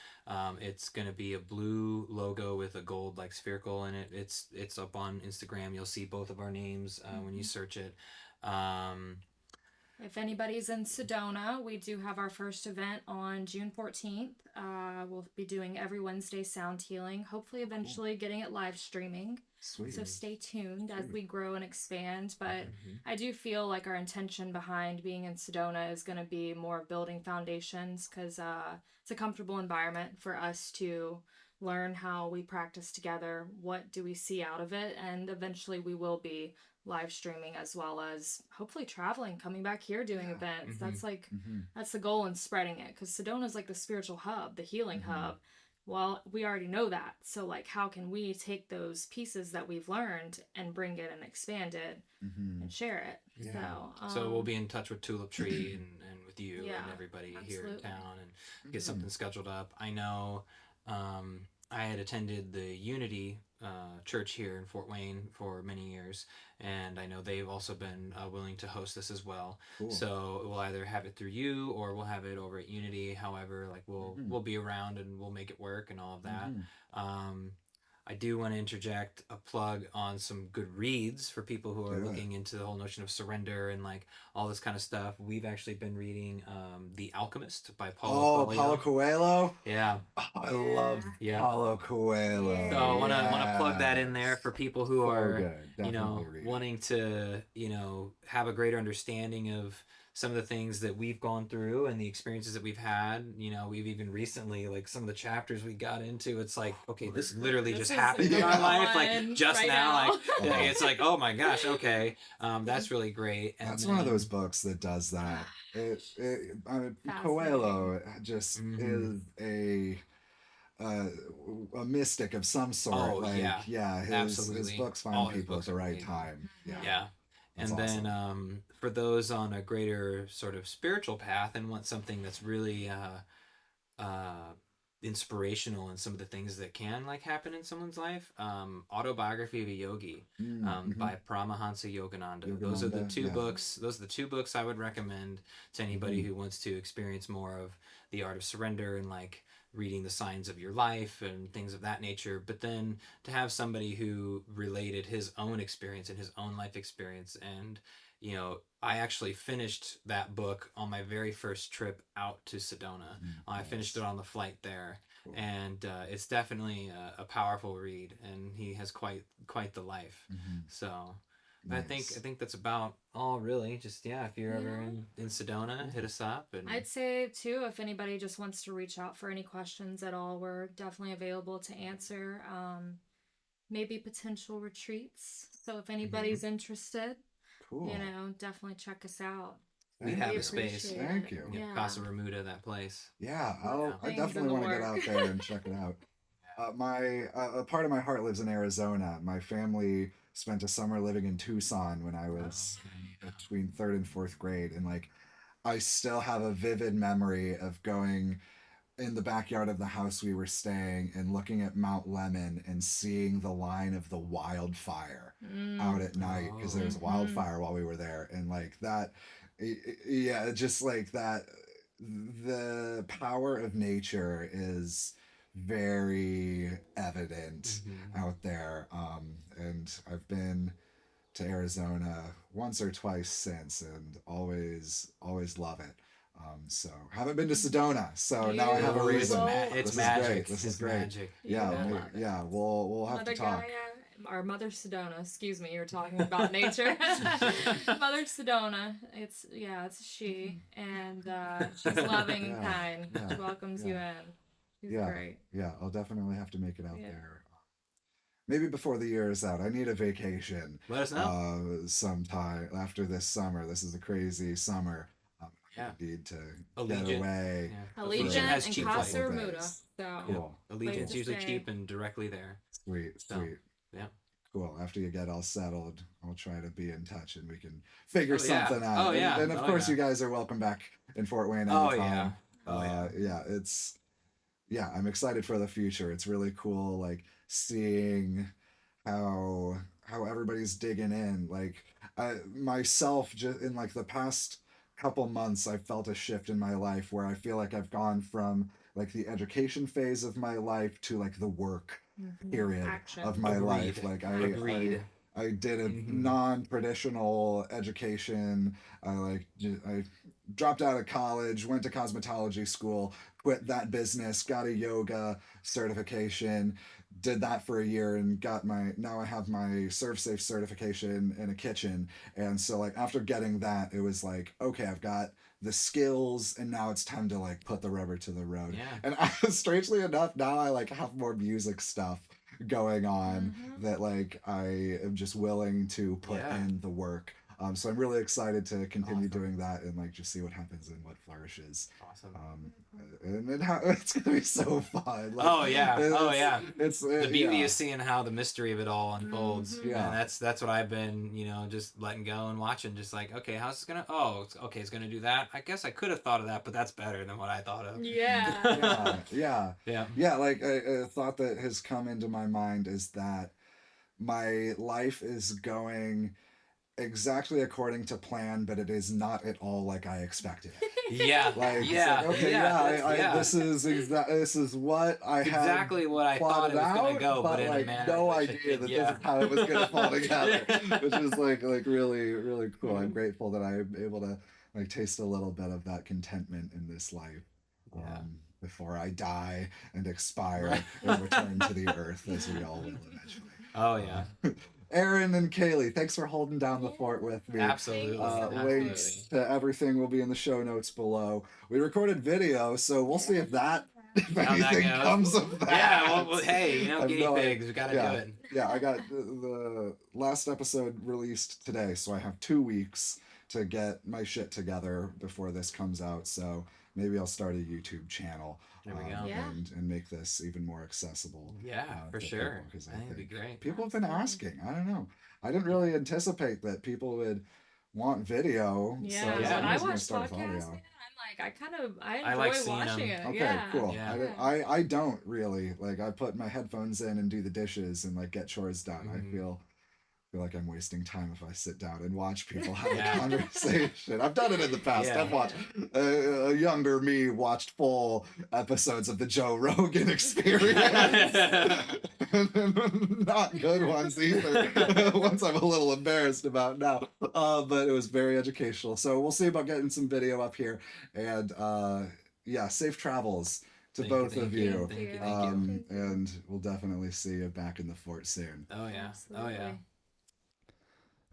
It's gonna be a blue logo with a gold like spherical in it. It's up on Instagram. You'll see both of our names when you search it. If anybody's in Sedona, we do have our first event on June 14th. We'll be doing every Wednesday sound healing, hopefully eventually getting it live streaming. Sweet. So stay tuned as we grow and expand. But I do feel like our intention behind being in Sedona is going to be more building foundations, because it's a comfortable environment for us to learn how we practice together. What do we see out of it? And eventually we will be live streaming, as well as hopefully traveling, coming back here, doing events. That's like that's the goal, in spreading it, because Sedona's like the spiritual hub, the healing hub. Well, we already know that, so like how can we take those pieces that we've learned and bring it and expand it and share it? So we'll be in touch with Tulip Tree and with you and everybody here in absolutely. town, and get something scheduled up. I know I had attended the Unity church here in Fort Wayne for many years, and I know they've also been willing to host this as well. Cool. So we'll either have it through you, or we'll have it over at Unity. However, like we'll be around and we'll make it work and all of that. I do want to interject a plug on some good reads for people who are looking into the whole notion of surrender and like all this kind of stuff. We've actually been reading The Alchemist by Paulo Coelho. Paulo Coelho? Yeah. Oh, I love Paulo Coelho. So I want to plug that in there for people who are, good. wanting to, have a greater understanding of some of the things that we've gone through and the experiences that we've had. We've even recently, like some of the chapters we got into, it's like, okay, this literally just happened in our life, like just right now. now. Like, it's like, oh my gosh, okay, that's really great. And that's one of those books that does that. Coelho just is a mystic of some sort. His books find people at the right time. Yeah. That's and awesome. then for those on a greater sort of spiritual path and want something that's really inspirational in some of the things that can like happen in someone's life, Autobiography of a Yogi by Paramahansa Yogananda. Those are the two books. Those are the two books I would recommend to anybody who wants to experience more of the art of surrender and like reading the signs of your life and things of that nature, but then to have somebody who related his own experience and his own life experience. And I actually finished that book on my very first trip out to Sedona. I finished it on the flight there. And it's definitely a powerful read, and he has quite the life. So Nice. I think that's about all, really. Just if you're ever in Sedona, hit us up. And I'd say too, if anybody just wants to reach out for any questions at all, we're definitely available to answer. Maybe potential retreats. So if anybody's interested, Cool. definitely check us out. we have a space. Thank you. Yeah, Casa Bermuda, that place. Yeah, I Things definitely in the want to get work. out there and check it out. A part of my heart lives in Arizona. My family spent a summer living in Tucson when I was between 3rd and 4th grade, and like I still have a vivid memory of going in the backyard of the house we were staying and looking at Mount Lemon and seeing the line of the wildfire out at night, because there was a wildfire while we were there, and like that, yeah, just like that, the power of nature is very evident out there. And I've been to Arizona once or twice since, and always love it. So haven't been to Sedona, so now I have a reason. It's This magic. is great. This is great. Magic. Yeah, we'll have Mother to talk. Gaia, or Mother Sedona, excuse me, you were talking about nature. Mother Sedona, it's she, and she's loving and kind. She welcomes you in. She's great. Yeah, I'll definitely have to make it out there. Maybe before the year is out. I need a vacation. Let us know. Sometime after this summer. This is a crazy summer. I need to get away. Yeah. Allegiant has and cheap Casa flights. Bermuda. So Cool. Allegiant's usually cheap and directly there. Sweet. Yeah. Cool. After you get all settled, I'll try to be in touch and we can figure something out. Oh, yeah. And of course, you guys are welcome back in Fort Wayne anytime. I'm excited for the future. It's really cool, like seeing how everybody's digging in. Like myself, just in like the past couple months, I've felt a shift in my life where I feel like I've gone from like the education phase of my life to like the work period of my life. Like I did a non-traditional education. I dropped out of college, went to cosmetology school, quit that business, got a yoga certification, did that for a year, and now I have my ServSafe certification in a kitchen. And so like after getting that, it was like, okay, I've got the skills, and now it's time to like put the rubber to the road. And strangely enough, now I like have more music stuff going on that like I am just willing to put in the work. So I'm really excited to continue doing that and like just see what happens and what flourishes. Awesome. And then it's gonna be so fun. Like, It's the beauty is seeing how the mystery of it all unfolds. Yeah. And that's what I've been, just letting go and watching. Just like, okay, how's this gonna? Oh, okay, it's gonna do that. I guess I could have thought of that, but that's better than what I thought of. Yeah. Like a thought that has come into my mind is that my life is going exactly according to plan, but it is not at all like I expected. This is what I had exactly what I thought it was gonna go, but in like a manner no idea that this is how it was gonna fall together, which is like really really cool. I'm grateful that I'm able to like taste a little bit of that contentment in this life. Before I die and expire and return to the earth, as we all will eventually. Oh yeah. Aaron and Kalee, thanks for holding down the fort with me. Absolutely. Links to everything will be in the show notes below. We recorded video, so we'll see if anything comes of that. Yeah, well hey, guinea pigs, we gotta do it. Yeah, I got the last episode released today, so I have 2 weeks to get my shit together before this comes out, so maybe I'll start a YouTube channel. There we go. And make this even more accessible. Yeah, for sure. I think it'd be great. People have been asking. I don't know. I didn't really anticipate that people would want video. Yeah, so when I watch podcasts, I'm like, I like enjoy watching it. Okay, cool. Yeah. I don't really. Like, I put my headphones in and do the dishes and like get chores done. I feel like I'm wasting time if I sit down and watch people have a conversation. I've done it in the past. I've watched a younger me watched full episodes of the Joe Rogan Experience. Not good ones either. Ones I'm a little embarrassed about now. But it was very educational. So we'll see about getting some video up here. And safe travels to Thank both you, of thank you, you. thank you, thank you. And we'll definitely see you back in the fort soon. Oh yeah, oh yeah. Absolutely.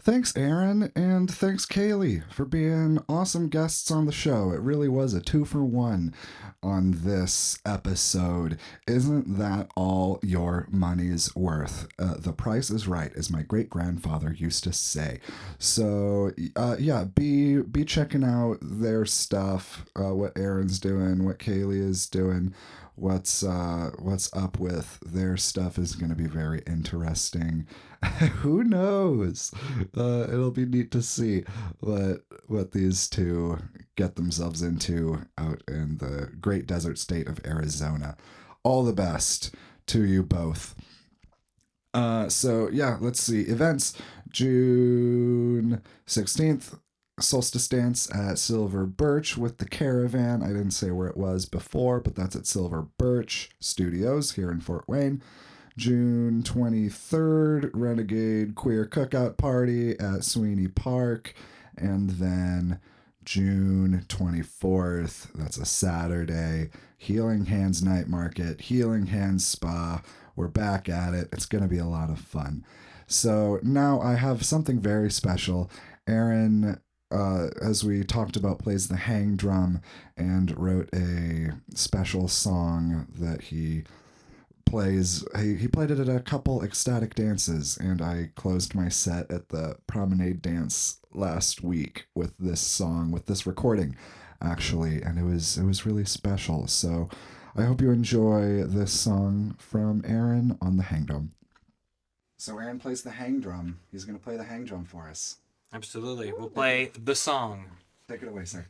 Thanks, Aaron, and thanks, Kalee, for being awesome guests on the show. It really was a 2-for-1 on this episode. Isn't that all your money's worth? The price is right, as my great-grandfather used to say. So, yeah, be checking out their stuff, what Aaron's doing, what Kalee is doing. What's up with their stuff is going to be very interesting. Who knows? It'll be neat to see what these two get themselves into out in the great desert state of Arizona. All the best to you both. So yeah, let's see. Events June 16th. Solstice Dance at Silver Birch with the Caravan. I didn't say where it was before, but that's at Silver Birch Studios here in Fort Wayne. June 23rd, Renegade Queer Cookout Party at Sweeney Park. And then June 24th, that's a Saturday, Healing Hands Night Market, Healing Hands Spa. We're back at it. It's going to be a lot of fun. So now I have something very special. Aaron, as we talked about, plays the hang drum and wrote a special song that he plays. He played it at a couple ecstatic dances, and I closed my set at the promenade dance last week with this song, with this recording, actually, and it was really special. So I hope you enjoy this song from Aaron on the hang drum. So Aaron plays the hang drum. He's going to play the hang drum for us. Absolutely. We'll play the song. Take it away, sir.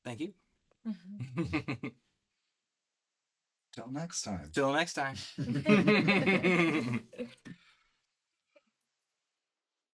Thank you. Till next time. Till next time.